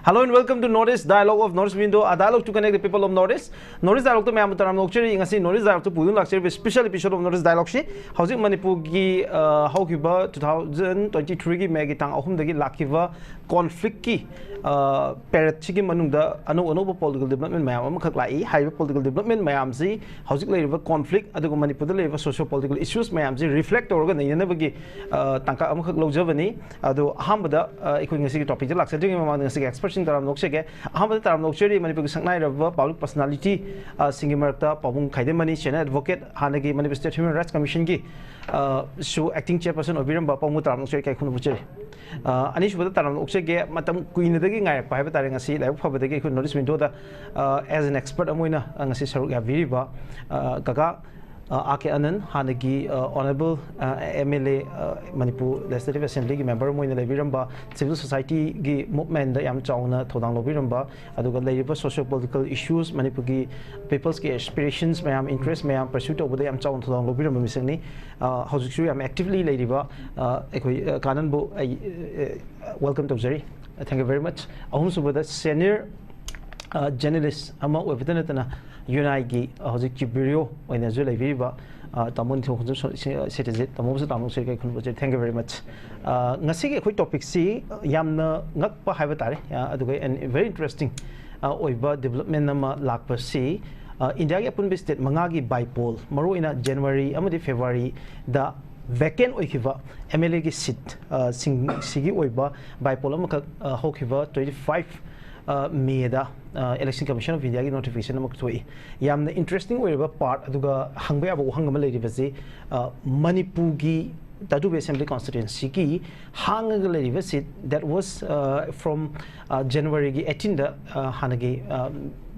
Hello and welcome to Northeast Dialogue of Northeast Window, a dialogue to connect the people of Northeast. Northeast Dialogue to me amutaram nokcheri ngasi Northeast Dialogue to pudun lakcheri special episode of Northeast Dialogue shi housing Manipur gi haukiba 2023 gi megi tang ahum dagi lakiba conflict ki period chi gi manungda ano political development mayam am khak lai high political development mayam si housing leiba conflict adugo Manipur da leiba socio political issues mayam si reflect orga nei bagi tangka am khak lojabani adu ahambada ikoi ngasi gi topic lakse ding ma ngasi expert taram nokshege ahmad taram nokcheri Manipur sangnai rava public personality singi marakta pabung khaidem mani senior advocate hanagi Manipur State Human Rights Commission gi so acting chairperson obiram ba pamu taram nokcheri kai khunu bucheri ani shubada taram nokchege matam kuina dagi ngai pa haiba tare ngasi lai phabadagi khu Northeast Window da as an expert amoina ngasi saruk ya viriba kaka ANAND ANAND hanagi honorable MLA Manipur Legislative Assembly gi member moina lebiramba civil society gi movement da yam chauna thodang lobiramba aduga leiba socio political issues Manipur gi people's ki aspirations mayam interest mayam pursuit obada yam chauna thodang lobiramba misangni hojiksu yam actively leiba ekoi kanan bu welcome to Jerry. Thank you very much. Ahum subada senior journalist ama obitanatana Unai hojik ki bureau oina jo leiba tamon thonjo SATYAJEET tamosu tamong se kai khun thank you very much ngasi ge khoi topic si yamna ngak pa haiba tare adugai and very interesting oiba development nama lakpa si India gi apun state manga gi bipole maru ina January amadi February da vacant oikiva MLA gi seat sigi oiba bipole amaka hokiva 25 May da Election Commission of India ki notification amak thoi yamna interesting oiba part aduga hangba aba hangama leiribase Manipur gi Tadu Assembly constituency ki hangaga leiriba seat that was from January gi 18 da hanagi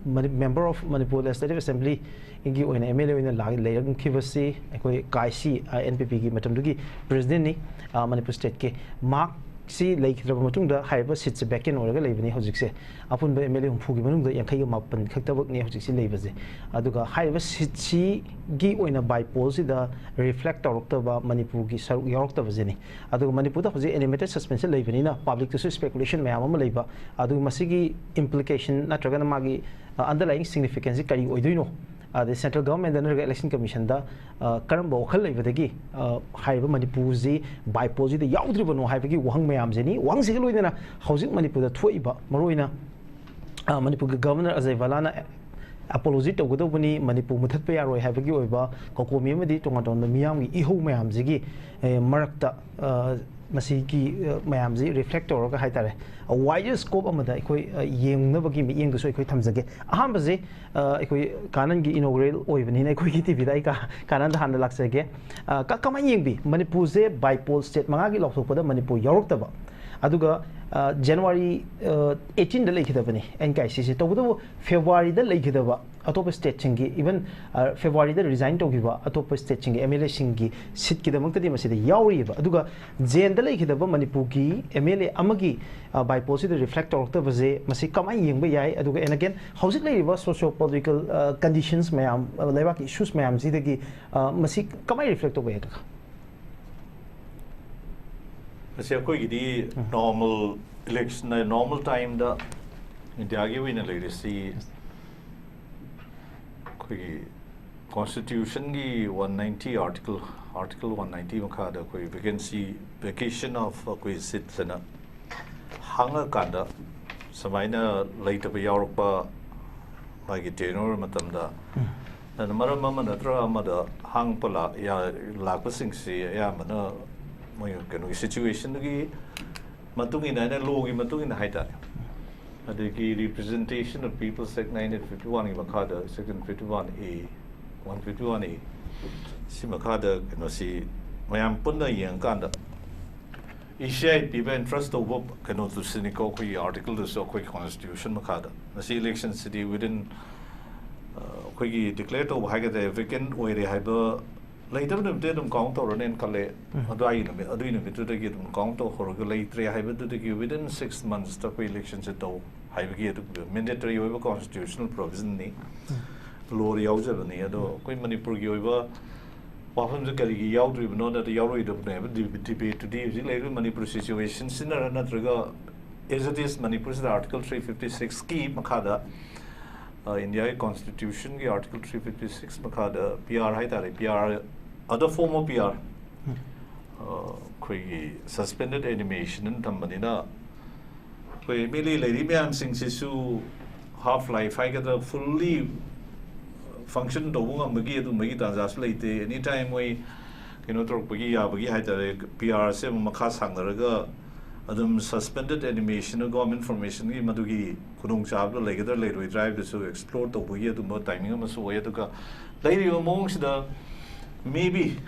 member of Manipur Legislative Assembly ingi oina MLA oina lagi leirang khibasi ekoi kaisi NPP gi matamdugi president ni Manipur state ke mark si leikhidra matungda haiba seat se back in oraga leibani hojikse apun ba MLA humfu gi manungda yankai ga mapan khaktabak ne hojikse leibaje aduga haiba seat si gi oina bipole si da reflect orokta ba Manipur gi saruk yorokta bajeni aduga Manipur da hoji animated suspension leibani na public to speculation mayam am leiba aduga masigi implication natraga na magi underlying significance kari oidoino the central government and the election commission da karam bo khal leibadagi haiba Manipur ji bipole ji da yaudribano haibagi wang mayam jeni wang sig loina housing Manipur da thoiba maroina Manipur governor Ajay Valana apology to godobuni Manipur muthat pe yaroi haibagi oiba kokomi amadi tongaton miyam gi iho mayam jigi marakta masigi mayam ji reflector ga haitare a wider scope amada ekoi yengnabagi mi yeng so ekoi thamjage ahamba je ekoi kanan gi inaugural oibani na ekoi gi tv dai ka kanan da handa laksege ka kama yengbi Manipur je bipole state manga gi lokthokpada Manipur yorokta aduga January 18 da lekhidabani NKCC to February da lekhidaba atop state chingi even February da resign to giba atop state chingi MLA singi sit ki damang tadi masida yauri ba aduga jen da lekhidaba Manipur gi MLA amagi bipole si da reflector of the baje masi kamai yengba yai aduga and again housing leiba socio political conditions mayam leba issues mayam sidagi masi kamai reflect over ka normal election, normal time da India gi win legacy constitution gi 190 article 190 makha da koi vacation of koi sit sana hanga kanda samaina later ba yaurpa magi tenor matam da na maram mama natra amada hang pala ya lakpa singsi ya mana mo yung situation gi matungin na law gi matungin haita adiki representation of People's Act 1951 gi makada section 51A 151A si makada si mayam punna yang kanda ishay people interest over kano to cynical ko article the so ko constitution makada si election city within ko gi declare to haga the vacant oire haiba later them count or an color, count or regulatory within 6 months of elections at all. I get mandatory over constitutional provision. Law Yauzavani, Queen Manipur Yoga, often the Kali Yaudri, know that the Yauri of never debate today, later Manipur situation, Sinner and Natraga, as it is Manipur's Article 356 key Makada. India Constitution, the Article 356, Makada, PR, Haitari, PR, other form of PR, suspended animation in Tamanina. We merely Lady Miam sings issue half-life, I get a fully function to Magi to Magita as late. Anytime we, talk Bagi, Haitari, PR, Sim Makas Hangaraga. Adam suspended animation of government information in Madugi, Kudung Chabla, later we drive to explore the way to more timing of Masuya to go. Lady amongst the maybe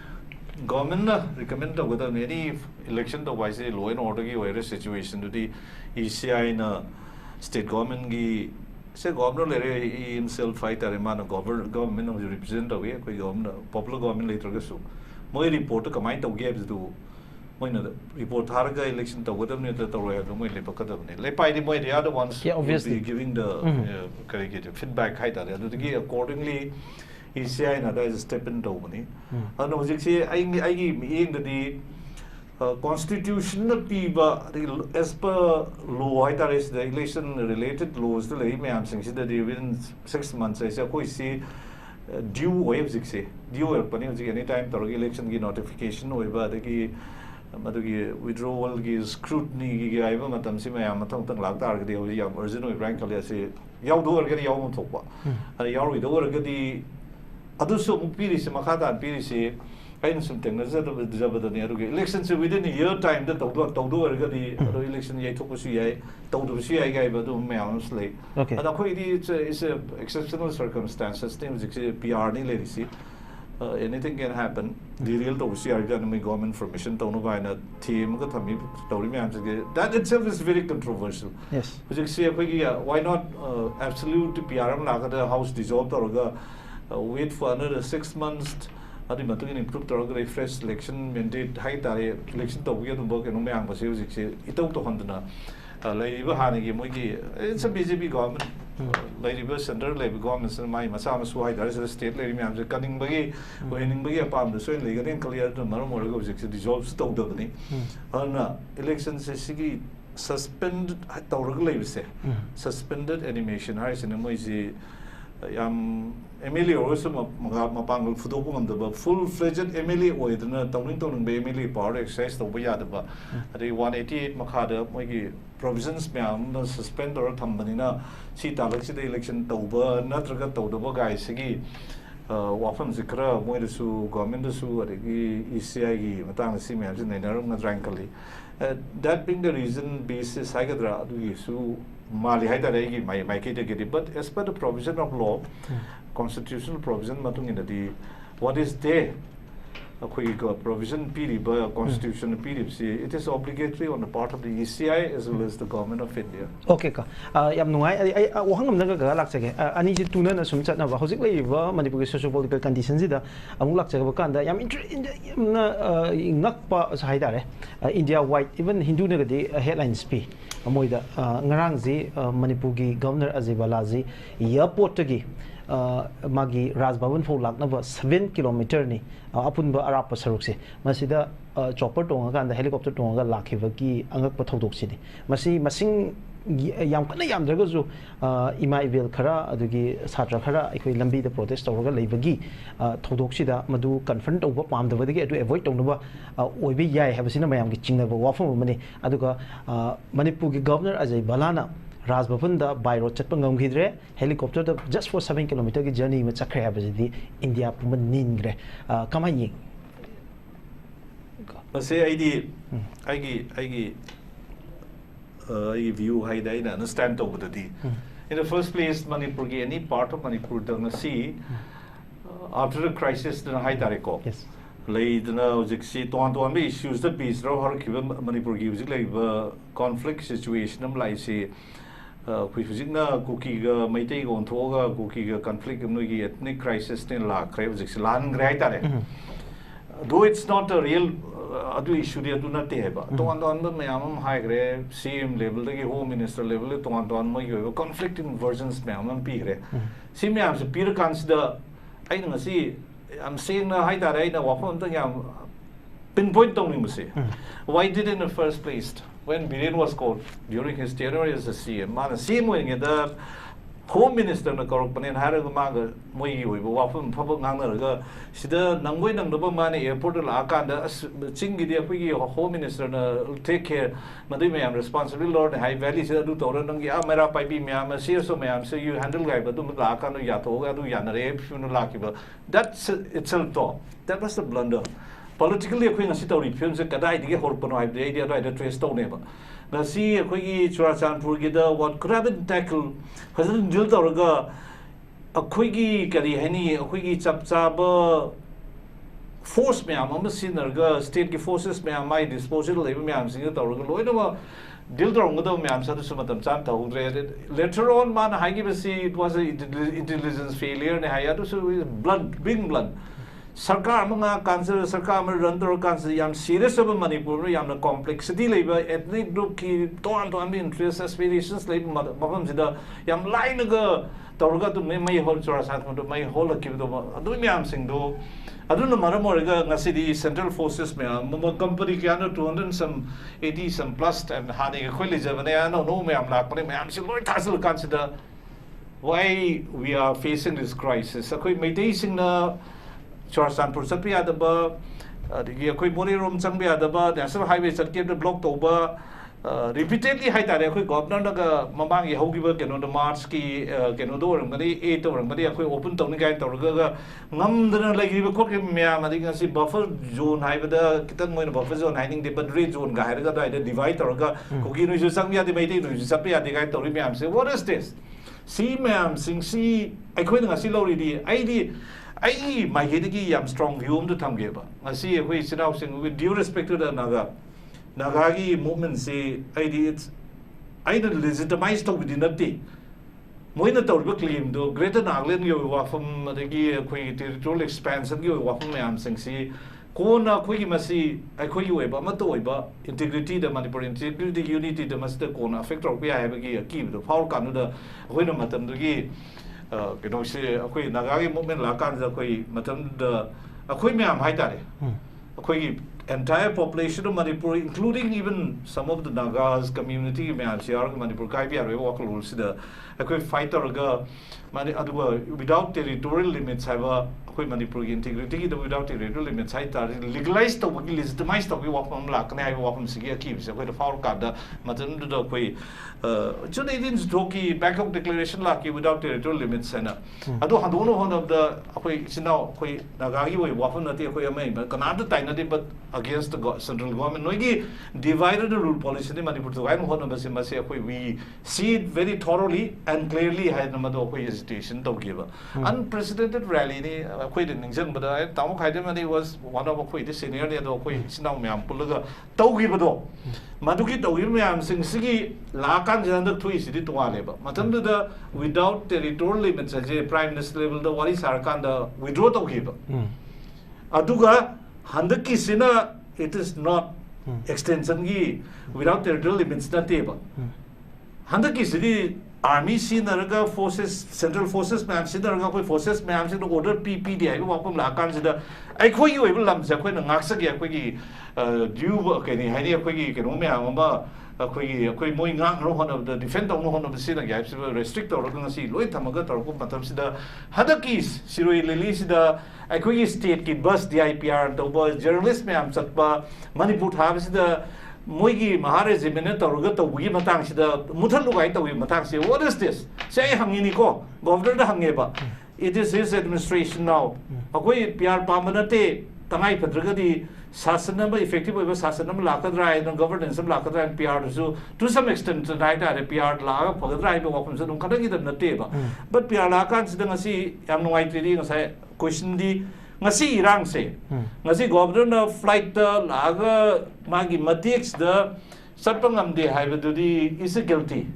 government recommend whether any election to wise law and order or situation to the ECI in a state government. Say governor himself fight a man of government of represent away, popular government later. So, my report to come out of games do. Report Harga election to whether the other ones obviously giving the feedback accordingly. ECI and others step into money. And the constitutional people as per law, the election related laws, the within 6 months. I say, due wave due anytime the election notification over the withdrawal scrutiny I am like that original rank Yaudu get Yawm Topa. And Yawi get the Aduso Piris, Makata, Piris, and something as the elections within a year time that Todo get the election Yatokusi, Todosi gave a mounds late. And it's exceptional circumstances, things PR lady. Anything can happen. The real government information team that itself is very controversial. Yes. Why not absolute PRM the house dissolved or wait for another 6 months? Improve the fresh election mandate high election to get work and it's a BJP government. Lady Central Labor governments and my Masama Swai, there is a state lady, I'm cutting baggy, winning baggy upon the soil, legal and clear to Maramor dissolves to the elections suspended at the suspended animation. I said, Moisi Emily also Mapangal Fudopum, the full-fledged Emily with Tonington Bay Emily power exercise the Boyadaba. At 188 Makada, Moigi provisions may suspend or Tambanina, see the election Toba, Natraga Toba guy, Sigi, Wafan Zikra, Moidasu, Gomendasu, ECI, Matang Simi, and Narum Rankali. That being the reason basis, Hagadra, Su Mali Haida, my category, but as per the provision of law, constitutional provision, what is there? A provision period, constitutional period, it is obligatory on the part of the ECI as well as the government of India. Okay, I want to like I need to learn some chat now. Hosically, Manipur social political conditions. I'm like Chakanda. I'm in Nakpa Haidare, India white, even Hindu negati headlines P. Amoida Narangzi, Manipugi, Governor Azibalazi, Yapotagi. Magi Razbavan for Lak number 7 kilometer ni Apunba Arab Sarukse. Masida chopper tonga and the helicopter tonga Lakivaki Angak Patodok Masi Masing Yamkana Yam Dragozu Imai Kara, Adugi Satra Kara, Lambi the protest over Labagi, Todoksida, Madu confront over Palm the Vadi to avoid Tonova, Obi Yai have seen a Mayam King of Waffle money, Aduga Manipugi governor as a balana. Razbavunda by road Chapangam Hidre, helicopter just for 7 kilometer journey with Sakra the India Puman Ningre. Kamayi. Say I view high and understand over the D. In the first place, Manipur, any part of Manipur don't see after the crisis in High Tariko. Yes. Late now, to issues the peace, Manipur gives conflict situation, like say. Kuizigna cookie Maitay on Toga, cookie conflict ethnic crisis in La Crave Lan Greatare. though it's not a real adu issue dia tu na te ba ton ton ba mayam high gre CM level the home minister level ton ton mo yo conflicting versions mayam pi gre si mayam se pir consider ai nga si I'm saying na hai da rai na wa phon ta yam pinpoint tong ni mse why did in the first place when Biren was called during his tenure as a CM man CM when the Home Minister na korok panin haraga maga moi oi ba wafum phab ngang na ga sida nangoi nang da ba mani airport la kan da chingi dia phi Home Minister na take care madai me am responsible lord high valley sida du tor nang ya mera pai bi me am so me am so you handle guy ba du la kan no ya to ga du ya na re phi no la ki ba that's itself to that was the blunder politically khoi ngasi tori film se kadai dige hor pano ai idea right trace to ne ba ngasi khoi gi Churachandpur gi da what could have been tackled hazin dil to ga akhoi gi kari hani akhoi gi chap ba force me am sinner ga state gi forces me am my disposal le me am sing to ga loina ba dil to ga do me am sa su matam chan ta hu later on man hai gi basi it was a intelligence failure ne haya to so blunt being blunt Sarkar mga cancer sarkar mer run to cancer yam serious of Manipur yam na complexity labor ethnic group ki ton interest aspirations labor mafam sida yam line ga torga to mai hol chora sat to mai hol ki do adu yam sing do adu na maram ga ngasi di central forces me mama company ki ana 200 some 80 some plus and hani ga kholi javane ana no me am lak me am si loi tasil consider why we are facing this crisis akoi mai sing na Churachandpur satpi adaba digi akoi mori rom changbi adaba national highway satke the block to ba repeatedly hai tare akoi governor na mamang ye hogi ba keno the march ki keno do rang mari 8 to rang mari akoi open to ni gai to ga ngam dana lagi ba khok mya mari ga si buffer zone hai ba da kitang moi buffer zone hiding the but red zone ga hai ga da divide to ga kogi no ju sang ya de mai de ju satpi adi gai to ri myam se what is this see myam sing see akoi na si lo ri di ai di I my hidigi yam strong view to Tamgeba. I see a way sit out with due respect to the Nagagi movement say it's either legitimized within a day. Moina Torba claim to Greater Nagaland you from the territorial expansion you from Yam Sing see Kona Quigimasi I call you a Matoiba integrity the Manipur integrity unity the master Kona effect of we have a key the power Canada Winamatam the you know, say, okay, Nagagi movement, Lakan, the Matam, the Aquimiam Haitari. Okay, entire population of Manipur, including even some of the Nagas community, Manipur, Kaibi, walk rules, the fighter without territorial limits have a Manipur integrity, without territorial limits, legalized the legitimized of walk from Lakan, I walk from Sigia keeps, a way of our Kada, Matam, the Quay. Junidin's Doki backup declaration lucky without territorial limits and I don't know one of the now Nagagi way waffle not but Canada time but against the central government Noigi divided the rule policy in Manipur to I'm one of us we see it very thoroughly and clearly had no hesitation to give unprecedented rally quite an example but I KHAIDEM was one of the senior now Miam Pulaga Togibo Maduki Togi Sing Sigi Lakan Janda Tui City to Aleba. Matam the without territorial limits as a prime minister level, the Wari Sarkan the withdraw to give. Aduga Handaki Sina, it is not extension without territorial limits not table. Handaki City Army Sinaraga forces, central forces, ma'am, Sinaraga forces, ma'am, in order PPD, I walk from Lakan. I call you able lumps, Aquin and Naxaki, due, okay, Hania Quiggy, Kenomia, a moving on one of the defender one of the Sina Gaps restrict or see Lloyd Tamagat or Matamsida Hadakis, Siri release the Aqui state kid bus the IPR, the was journalist Mam Satpa, Manipur Habs the Muigi Maharaj Minute or Gata Wimatang, the Mutaluaita Wimatang. What is this? Say Hanginiko, Governor Hangeba. It is his administration now. Aqui PR Pamanate, Tanai Patragadi. Sasanam effective Sasanam Lakadra and governance of Lakadra and PR to some extent right at a PR law for the drive of Wappens and Kanagi than the table. But PR Lakans Dangasi, I'm no white reading as I question the Nasi Rang say. Nasi governor flight the Laga Magi Matix the Sarpangam de Hivadudi is a guilty.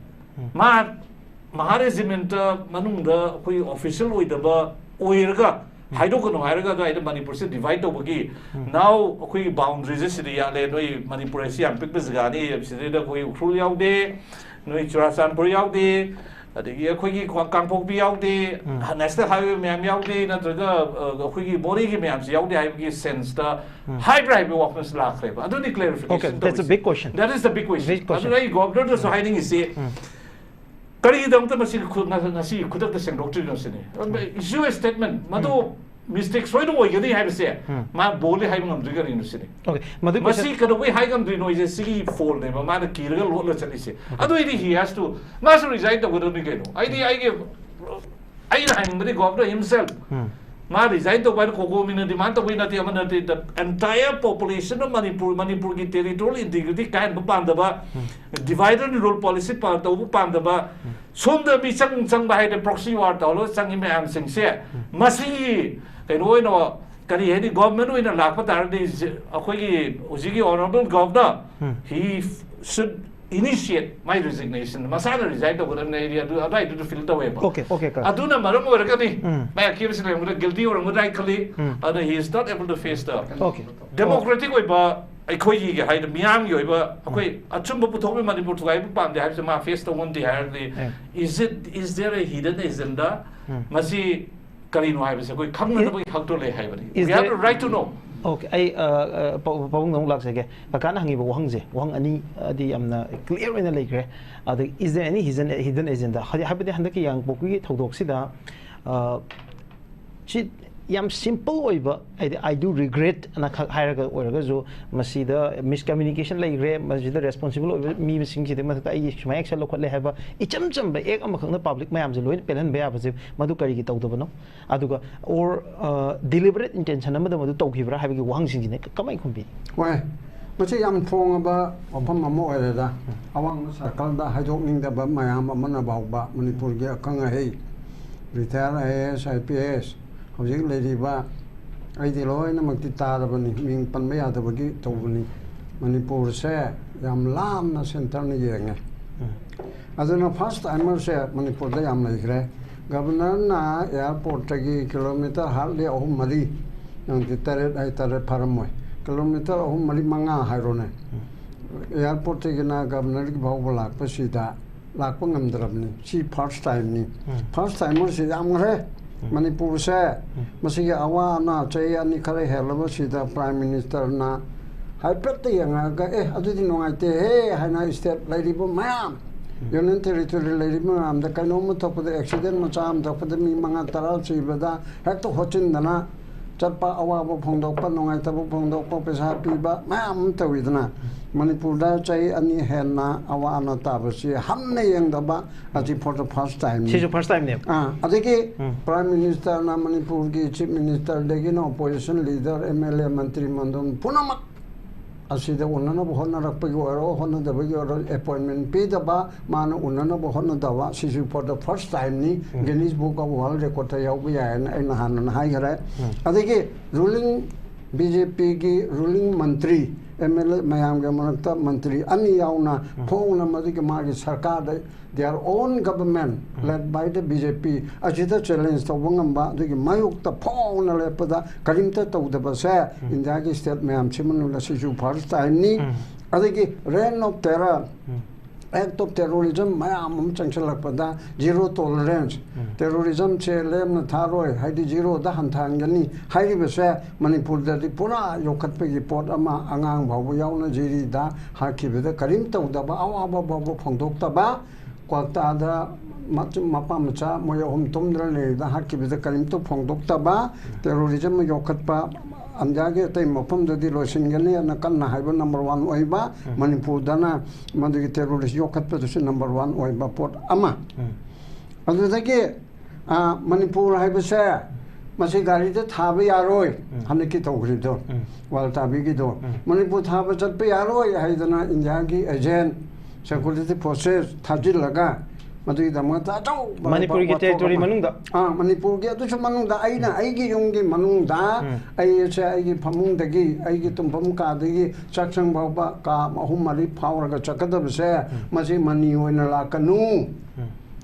Maharizimenta Manung the official with the Oirga. haidokano hairaga do aida Manipur se divide tobagi now akoi boundaries se ya le noi Manipur se am pik jaga ni se da koi ukhul yaude noi Churasanpur yaude adigi akoi Kangpok bi yaude national highway myam yaude natraga akoi bori gi myam se yaude hai gi sense da hybrid walkments lakhre ba adu ni clarification. Okay, that's a big question. That is the big question. Adu ai governor so hiding is say kari dam ta masi nasi khudak ta seng doctrine no sine issue statement madu mistake soi do gadi hai se ma bole hai ngam driga ni no sine. Okay, madu masi kada we hai gam no is sigi fall ne ma da kirga lo lo chali se adu he has to mas resign to go ni ke no I am the governor himself ma resign to by ko min demand to we not the entire population of Manipur ki territorial integrity kan ba ba divided rule policy pa to ba ba som da bi sang ba hai the proxy war to lo sang me am sing se masi kai no kari he government no ina lakpa tar de akoi gi uji gi honorable governor he should initiate my resignation. Masana resigned over an area to try to filter away. Okay. Aduna Maram or Gani, my accusation of guilty or radically, and he is not able to face the democratic way. But I quite hide the Miam Yoba, a chumbo Putomi Manipur to Ipan, they have to face the one they had. Is there a hidden agenda? Masi Karino, I was a quick come how to lay heaven. We have the right to know. Okay, I pawang nong lak sege kana hangi bo wang je wang ani di amna clear in the lake is there any hidden agenda habide handaki yang pokui thodok sida chi yam simple oiba I do regret ana hairaga oiraga jo masida miscommunication laigre masida responsible mi sing chi de ma ta shma action lo khatle haba icham cham ba ek am khangna public mayam je loin pelan ba ba je madu kari gi tawdo bano aduga or deliberate intention amada madu tawkhibra habi gi wang sing ne kamai khumbi wai machi yam phong ba opam amo oida awang sakal da hajok ning da ba mayam amana ba ba Manipur gi akanga hei retire IAS IPS hojik lady ba ai di loi na makti ta da bani ming pan me ya da bagi to bani Manipur se yam lam na center ni yeng aduna first timer se Manipur da yam lai gre governor na airport gi kilometer hal de ohum mari nang ti tare ai tare paramoy kilometer ohum mari manga hairo ne airport gi na governor gi bau bala pasida lak pangam drabni si first time ni first timer se yam gre Manipur se masih awa na cai ani kare hello sida prime minister na haipet yang aga adu di nongai te hana state lady bu mam union territory lady bu am da kaino mo top the accident ma cham top the mi manga taral chi bada hak to hochin dana chatpa awa bu phongdok pa nongai ta bu phongdok pa pesa pi ba mam to widna Manipur da cai ani henna awa na ta ba si hamne yang da ba ati for the first time si first time ne adiki prime minister na Manipur ki chief minister de ki opposition leader MLA mantri mandon punamak asida unana bo honna rak pagi oro honna da bagi oro appointment pe da ba mana unana bo honna da wa si for the first time ni Guinness Book of World Record ta yau ya na hanan hai gare adiki ruling BJP ki ruling mantri MLA mayam ke manakta mantri ani yauna phongna madi ke magi sarkar their own government led by the BJP ajita challenge to wangam ba de mayuk ta phongna le pada kalimta to da ba se india ki state mayam chimanu la si ju first time ni adiki reign of terror act of terrorism mayam changchalak pada zero tolerance terrorism che lem na tharoi haidi zero da han thang gani hairi be se Manipur da pura yokhat pe gi pot ama angang bau yaw na jiri da hakhi be da karim to da ba awa ba ba phongdok ta ba kwata da mapa macha moya hom tom dra le da hakhi be da karim to phongdok ta ba terrorism yokhat pa amjage tai mapam da di losin gani na kan na haiba number 1 oiba Manipur dana madu terrorist yokhat pa du number 1 oiba pot ama adu da ke Manipur haiba se masi gari te thaba yaroi hamne ki tawgri do wal tabi gi do Manipur thaba chat pe yaroi haidana india gi agent security forces thajil laga madu da ma ta chau Manipur ki territory manungda Manipur gi atu manungda aina aigi yonggi manungda ai se aigi phamung dagi aigi tumpam ka dagi chakchang baba ka mahum mari phawra ga chakada se masi mani hoina la kanu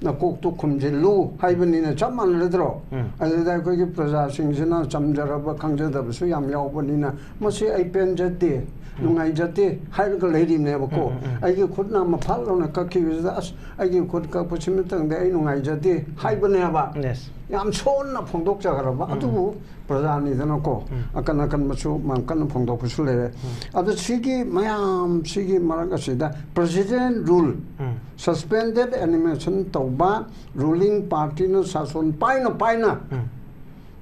na kok tu khumjilu haibani na chaman ledro adida ko gi praja sing jina chamjaraba khangjada su yam yaubani na masi ai pen jate nungai jate hai ga leidi ne ko ai gi khudna ma phal lo na ka ki as ai gi khud ka puchim tang de ai nungai jate haibani ba yes yam chon na phongdok jagara ba adu praja ni dana ko akan akan machu man kan phongdok su le adu sigi mayam sigi marang asida president rule suspended animation tauba ruling party no sason paina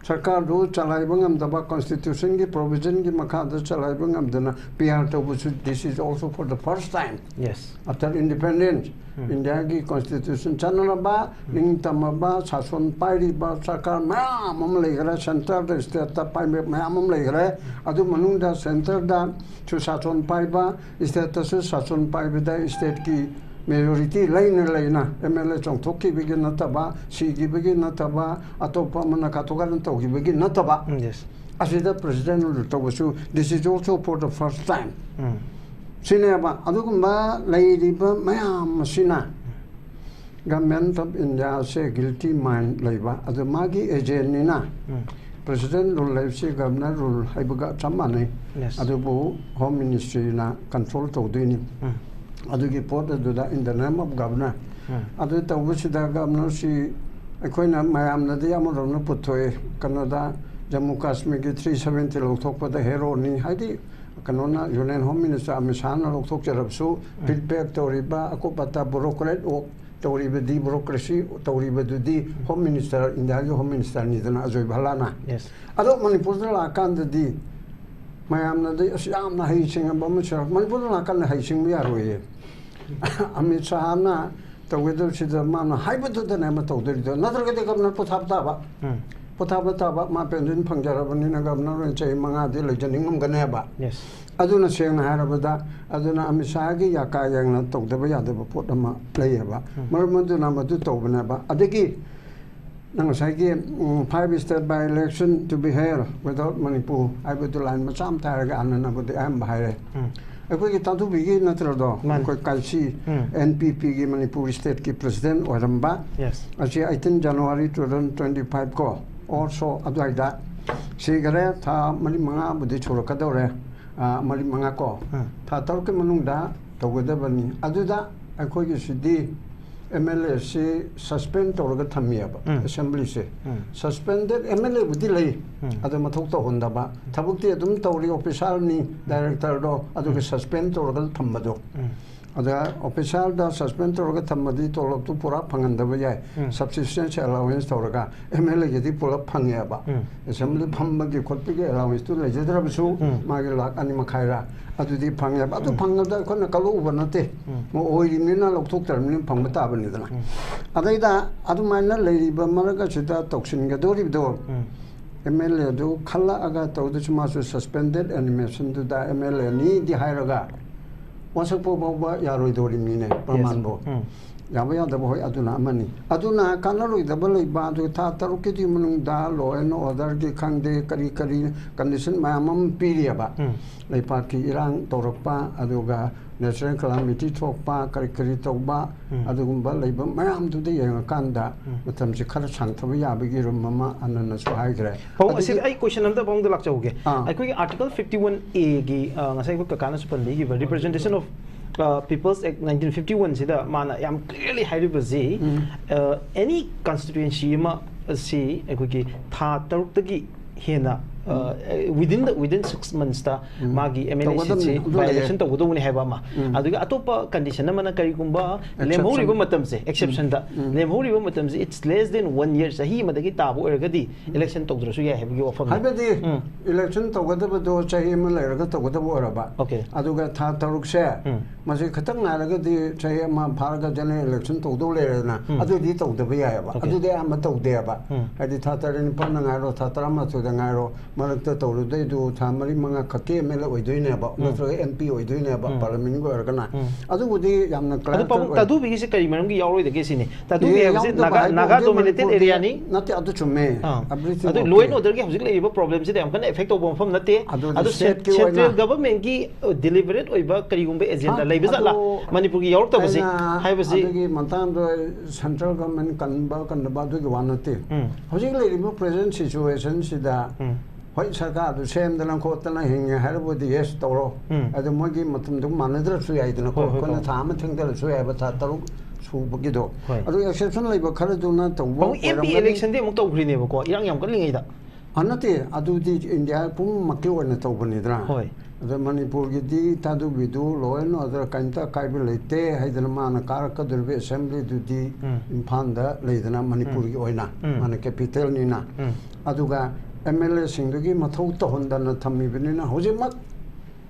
sarkar ru chalai bangam daba constitution ki provision ki makha da chalai bangam dana PR to this is also for the first time yes after independence India ki constitution chanala ba ning tamaba sason pairi ba sarkar ma mam legara center the state ta pai ma mam legara adu manung da center da chu sason pai ba state ta su sason pai da state ki majority laina MLA chong thoki begin nataba sigi begin nataba atopa mana katogaran toki begin nataba yes asida president to this is also for the first time sineba adugumba laidiba mayam sina government of India say guilty mind laiba adu magi agent nina president rule laisi governor rule haibuga chamane adubu home ministry na control to dini adugi port aduda in the name of governor adu tawusida governor si akoina mayam na de amoro no puthoe Canada Jammu Kashmir ki 370 lok thokpa da hero ni haidi kanona union home minister amisana lok thok jarabsu feedback toriba akopata bureaucrat o toriba di bureaucracy toriba di home minister India ki home minister ni dana ajoi bhalana yes ado Manipur la kan di mayam na de asyam na hai singa bam cha Manipur la kan hai sing ya roye amit sahana tawedor sida mana haibatu da na ma tawdori do nadar ke governor pothapta ba pothapta ba ma pension phangjarabani na governor chai manga de lejaning gane ba yes aduna seng na harabada aduna amisa gi yaka yang na tawdaba yadaba pot ama playaba marmandu na madu tawbana ba adegi nang sagi 5-step by election to be held without Manipur I would line macham taraga anana but am bahire akoi tatu bigi natrado koi kalsi NPP gi Manipur state ki president oramba yes achi 18 January 2025 ko also adwaida sigare tha mali manga budi chorakadore mali manga ko tha tar ke manungda tawedabani aduda akoi gi sidi MLA se suspend tawraga thammiaba assembly se suspended MLA budi lei adu mathok to honda ba thabukti adum tawri official ni director do adu ke suspend tawraga thammado ada official da suspend tawraga thammadi tolok tu pura phanganda ba yai subsistence allowance tawraga MLA ge di pura phangya ba assembly phamma ge khotpi ge allowance tu le jedra bisu ma ge lak ani makhaira adu di phangya ba adu phangda khona kalu banate mo oi ni na lok thok termin phangba ta bani dana adaida adu maina leiri ba maraga chita toksin ge dori do MLA do khalla aga tawdu chuma su suspended animation do da MLA ni di hairaga wasak po ba yaroi dori ni ne praman bo yaba da boy aduna amani aduna kanaloi da balai ba do tha taru ke di munung da law and order ge khangde kari kari condition mayamam piriya ba lai pa ki irang torokpa aduga natural calamity thokpa kari kari tawba adugumba leiba mayam du de yang kanda matam se khara sangthaba yabe gi rum mama anana so hai gre ho asi ai question amda bong de lak chauge ai koi article 51A gi ngasai ko kakana supan gi representation of People's Act 1951 sida mana yam clearly haibazi any constituency ma si akogi tha taruk tagi hena within 6 months ta magi MLA si violation to wudoni haiba ma aduga atopa condition mana kari kumba lemhori ba matam se exception da lemhori ba matam se it's less than 1 year sahi madagi tabu ergadi election to drasu ya habi ofam habedi election to gadaba do chahi ma leraga to gadaba oraba okay aduga tha taruk se masi khatang naraga di chahi ma pharaga jane election to do lerana adu di to daba ya ba adu de am to de ba adi tha tarin pan ngaro tha tarama to ngaro marakta tawrudai du thamari manga khake mela oidoine ba natraga MP oidoine ba parliament go ergana adu budi yamna clear tadu bi se kari maram gi yauroi de gesini tadu bi have naga dominated area ni nati adu chumme adu loin order gi hojik leiba problem se am kana effect over form nate adu central government gi deliberate oiba kari gumbe agenda leiba zala manipur gi yaur ta basi hai basi adu gi mantan do central government kanba du gi wanate hojik leiba present situation sida hoi sarkar du sem dana ko tana hinga harbodi yes tawro adu mogi matum du manadra su yai dana ko kona thama thingdal su yai ba ta taru su bagi do adu exception leiba khara du na tawbo MP election de muk tawri ne ba ko irang yam kan lingai da anate adu di india pum makki wana tawbani dra hoi adu manipur gi di tadu bidu loen other kanta kaibi leite haidana mana karaka durbe assembly du di imphanda leidana manipur gi oina mana capital ni na aduga MLA singdugi mathau tahondana thamibinina hojimak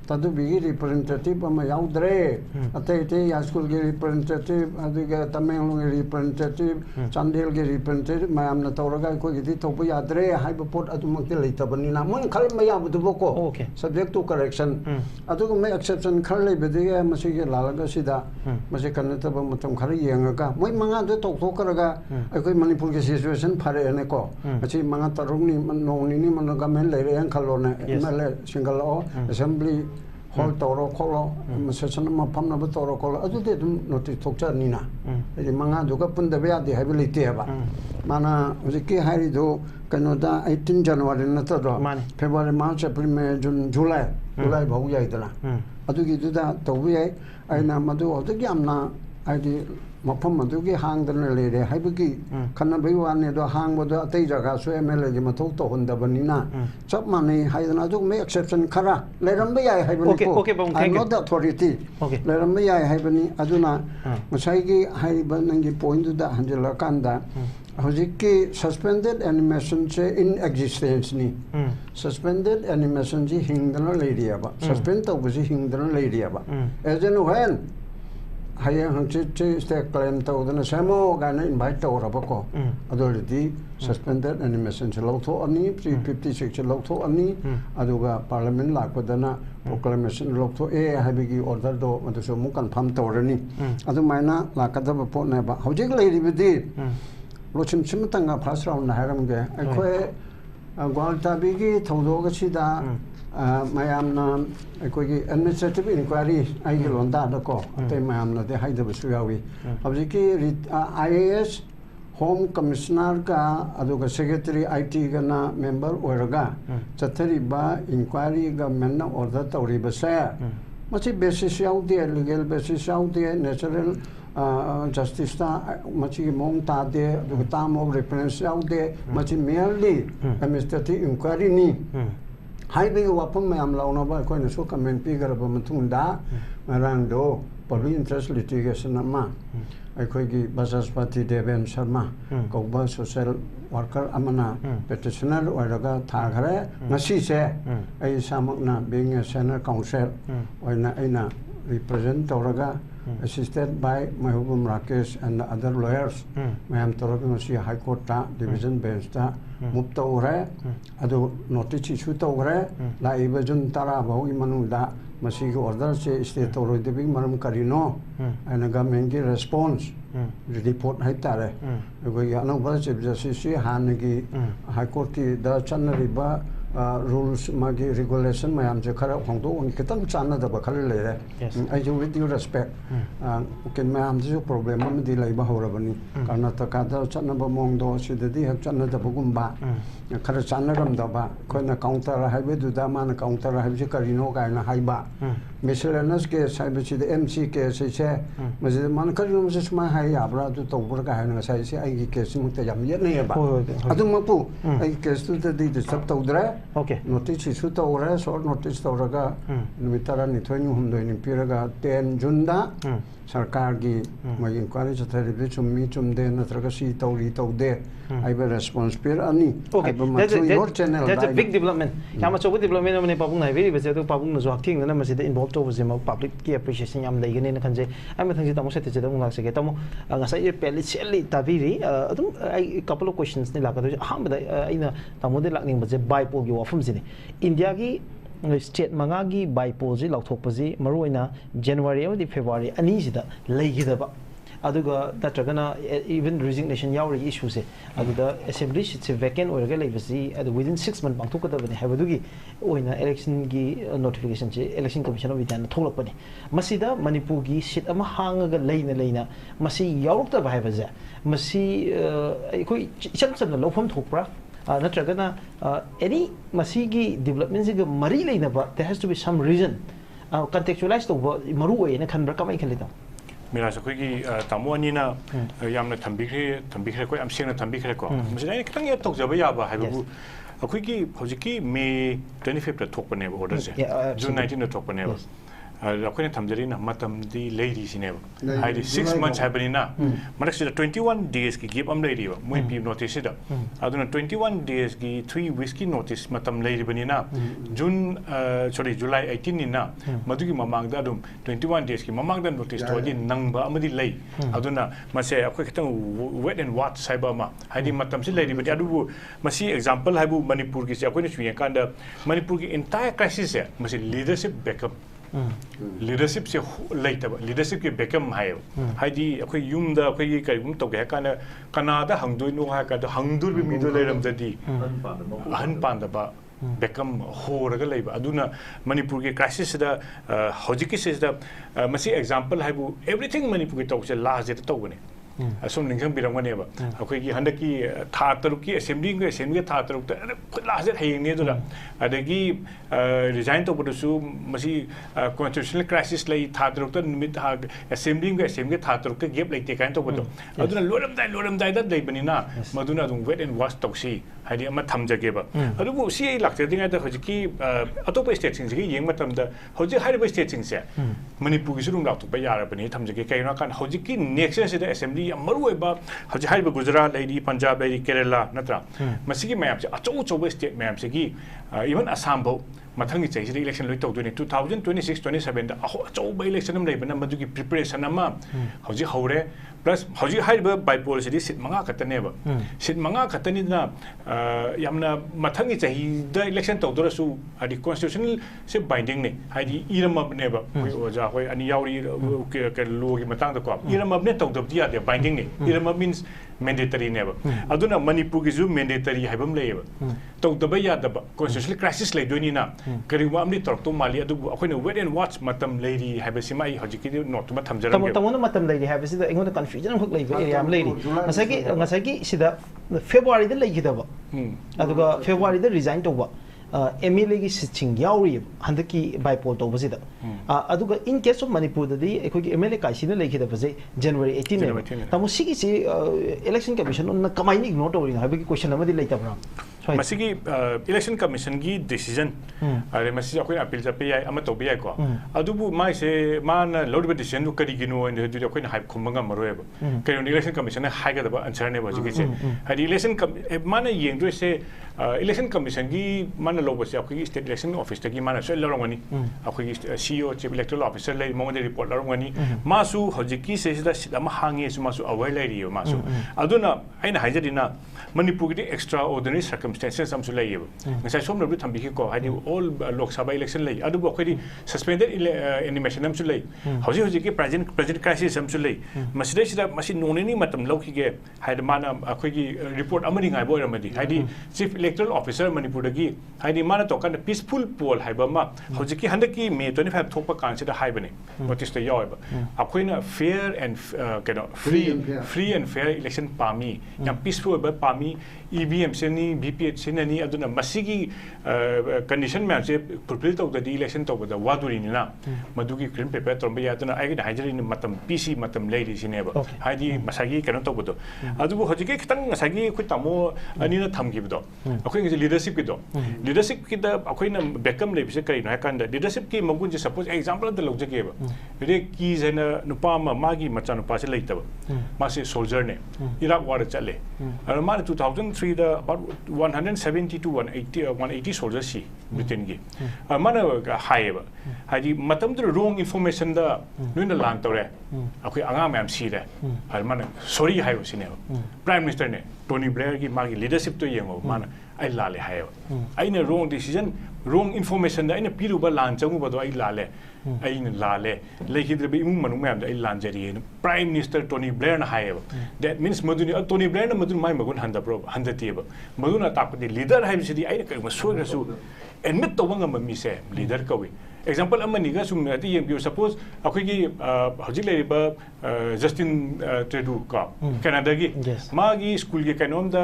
tadu bigi representative ama yaudre ate school gi representative aduga Tamenglong gi representative Chandel gi representative mayamna tawraga ko gi thobu yadre haiba pot adumak leitabanina mon khal mayam du boko subject to correction aduga me exception khal lebede masi gi lalaga sida masi kanata ba matam khar yengaga moi manga du tok karaga akoi manipur gi situation phare ene ko achi manga tarungni nongni ni managa men leire yang khalone MLA single o assembly hall toro kolo session ma pamna ba toro kolo adu de dum noti thokcha nina edi manga duga punda be adi hability ba mana ujiki hari do kanoda 18 January na to February March April May June July bau yai dala adu gi duda tobu yai aina madu odu gi amna adi mapam madu gi hang dana lere haibagi khana bai wane do hang bodo atei jaga so MLA gi mathau to honda banina chap mani haidana du me exception khara leram ba yai haibani ko I'm not the authority leram ba yai haibani aduna masai gi haiba nangi point du da hanjala kanda hojiki suspended animation che in existence ni suspended animation ji hingdana leria ba suspend to bu ji hingdana leria ba as in when hayang hangchi stake claim to the samo gana invite to rabako adolidi suspended animation chelotho ani 356 chelotho ani aduga parliament lakwadana proclamation lotho e habigi order do matuso mu confirm tawrani adu maina lakadaba potna ba hojik leiribidi lochim chimtanga first round na haramge akoi gwaltabigi thodoga sida mayamna akoi administrative inquiry ai londa da ko te mayamna de haidaba suyawi habjiki IAS home commissioner ka aduga secretary IT gana member oraga chathari ba inquiry ga menna order tawri ba sa machi basis yaudi legal basis yaudi natural justice ta machi mong ta de aduga tam of reference yaudi machi merely administrative inquiry ni haibi wapam mayam launa ba ko ne so comment pi garaba matunda marang do public interest litigation ma akhoi gi Basaspati Deven Sharma Koba social worker amana petitioner oiraga thagare ngasi se ai samakna being a senior counsel oina aina represent toraga assisted by Mahbub Rakesh and other lawyers mayam toraga ngasi high court ta division bench ta mupta ore adu notice issue ta ore la ibajun tara bau imanunda masi gi order che state toro de big maram karino and government gi response report hai tare go ya no ba che justice hanagi high court ki da chanari ba rules magi regulation mayam je khara hongdo on kitam channa da ba khale le I do with due respect ken mayam ju problem am di lai ba horabani karnataka da channa ba mongdo sidadi hab channa da bugumba khara channa ram da ba koina counter haibe du da man counter haibe je karino ga na haiba miscellaneous ke saibe chi de MC ke se che maje man karino se sma hai abra du to bur ga na sai se ai ke simu ta yam ye ne ba adu mapu ai ke stu de di sab to dra notice issue to ore short notice to raga nimitara ni thoi hum doi ni piraga 10 June da sarkar gi mai inquiry chathari bi chummi chumde natraga si tawri tawde I will response pir ani that's a big development yama chobu development ne papung nai very bese to papung no jok thing na masida involve promote to was public key appreciation yam legin in kanje I'm thinking tamo set je tamo ngase tamo ngasa ye peli cheli tabiri adum a couple of questions ni laka do hamda aina tamo de lakning baje bipole gi wafum jini India gi state manga gi bipole ji lauthokpaji maruina January amadi February ani sida leigidaba aduga tatragana even resignation yauri issue se aduda assembly seat vacant orga leibasi adu within 6 months bangthokadabani habadugi oina election gi notification che election commission of India tholakpani masida Manipur gi seat ama hangaga leina masi yaurukta ba habaja masi koi chamna lofam thokpra natragana any masigi development sig mari leina ba there has to be some reason contextualize to maru oina khanbra kamai khalita Miraj akhoi tamuani na yamna thambikre ko am sengna thambikre ko masina kitang ya tokjaba yaba haibu akhoi ki hojiki May 25th ta thokpane ba order se June 19th ta thokpane ba akhoi thamjari na matam di lady sineba haidi 6 months happening na marak sida 21 days ki give am lady ba moi pi notice da aduna 21 days ki 3 weeks ki notice matam lady bani na June July 18 ni na madugi mamang da dum 21 days ki mamang da notice to di nangba amadi lay aduna mase akhoi kitang wait and watch saiba ma haidi matam si lady bani adu masi example haibu Manipur ki se akhoi ni chuya kan da Manipur ki entire crisis se masi leadership backup leadership se later leadership ke beckham hai haidi akhoi yum da akhoi kai gum to ge kana Canada hangdoi no ha ka hangdur bi mi do leiram jadi han pan da ba beckham horaga leiba aduna Manipur ke crisis da hojiki se da masi example haibu everything Manipur ke to se last je to bane asum ningham biramane ba akhoi ki handaki tha taruk ki assembly tha taruk ta last je hayeng ne dula adagi resign to bodu masi constitutional crisis lai tha taruk ta nimit ha assembly tha taruk ta gap like kan to bodu aduna loram dai da dai banina maduna dung wait and watch toksi haidi ama thamjage ba adubu si lakte dinga da hojiki atop state sing ji yeng matam da hoji hariba state sing se Manipur gi surung laktu pa yara bani thamjage kaina kan hojiki next year se da assembly maru ba hoji hariba Gujarat lady Punjab lady Kerala natra masigi mayam se acho state mayam se gi even Assam bo mathangi chai se election loi tawdone 2026 27 da acho ba election am leibana madugi preparation ama hoji hore plus hoji hariba bipole se sit manga katane ba sit manga katani na yamna mathangi chai da election tawdora su adi constitutional se binding ne haidi irama ne ba oja hoi ani yauri ke law gi matang da ko irama ne tawdab dia de binding ne irama means mandatory ne ba aduna Manipur gi ju mandatory haibam leiba tawdaba ya da constitutional crisis lei doni na kariwa amni torok to mali adu akhoi wait and watch matam lady haibasi mai hojiki not ma thamjaram tamo matam lady haibasi da engona confusion khok leiba area am lady ngasagi sida February da leigidaba aduga February da resign to ba MLA gi sitting yauri handaki bipole to basida aduga in case of Manipur da di ekoi MLA kai sina leigida base January 18 tamo sigi si election commission on kamai ni ignore to ring habiki question amadi leita bra masigi election commission gi decision are masigi akoi appeal ja pe ama to be ko adubu mai se man load decision du kari gino and du akoi na hype khumanga maroe ba kai election commission na haiga da answer ne ba ji se hadi election man yeng do se election commission gi man lo ba se akoi state election office ta gi man so lo rongani akoi CEO chief electoral officer lai mo de report lo rongani masu hojiki se da ama hangi su masu aware lai ri masu aduna aina haijadina Manipur gi extraordinary circumstances am su lai ngasai som lo thambi ki ko hadi all Lok Sabha election lai adu bo khoi suspended animation am su lai hoji ki present crisis am su lai masida sida masi noneni matam lauki ge haida mana akhoi gi report amani ngai bo ramadi hadi chief electoral officer Manipur gi hadi mana to kan peaceful poll haiba ma hoji ki handaki May 25 thokpa kan sida haibane notice ta yaw ba akhoi na fair and free and fair election pami yam peaceful ba pami EVM se ni BPH se ni aduna masigi condition ma se fulfill to the election to the waduri ni na madugi green paper tromba ya aduna ai ga hajari ni matam PC matam lady sineba haidi masagi kanu to bodo adubu hojike kitang masagi khu tamo ani na thamgi bodo akoi ngi leadership ki do leadership ki da akoi na beckham le bise kai na kan da leadership ki magun je suppose example da log jage ba re ki jena nupa ma magi macha nupa se leita ba ma se soldier ne Iraq war chale ma 2003 da about 170 to 180 soldiers see Britain gi mana haiba haji matam du wrong information da noina lan tore akoi anga mam si re har mana sorry hayo sine prime minister ne Tony Blair gi magi leadership to yengo mana ai lale hayo aina wrong decision wrong information da aina piru ba lan changu ba do ai lale aina lale lekidre be imung manu mam da ai lan jari prime minister Tony Blair na hayo that means maduni Tony Blair na madun mai magun handa bro handa tiba maduna tapdi leader hayo sidi aina kai maso rasu admit to wanga mami se leader kawi example amani ga sum ati yem bio suppose akoi gi hojik le ba Justin Trudeau ka Canada gi magi school gi kanom da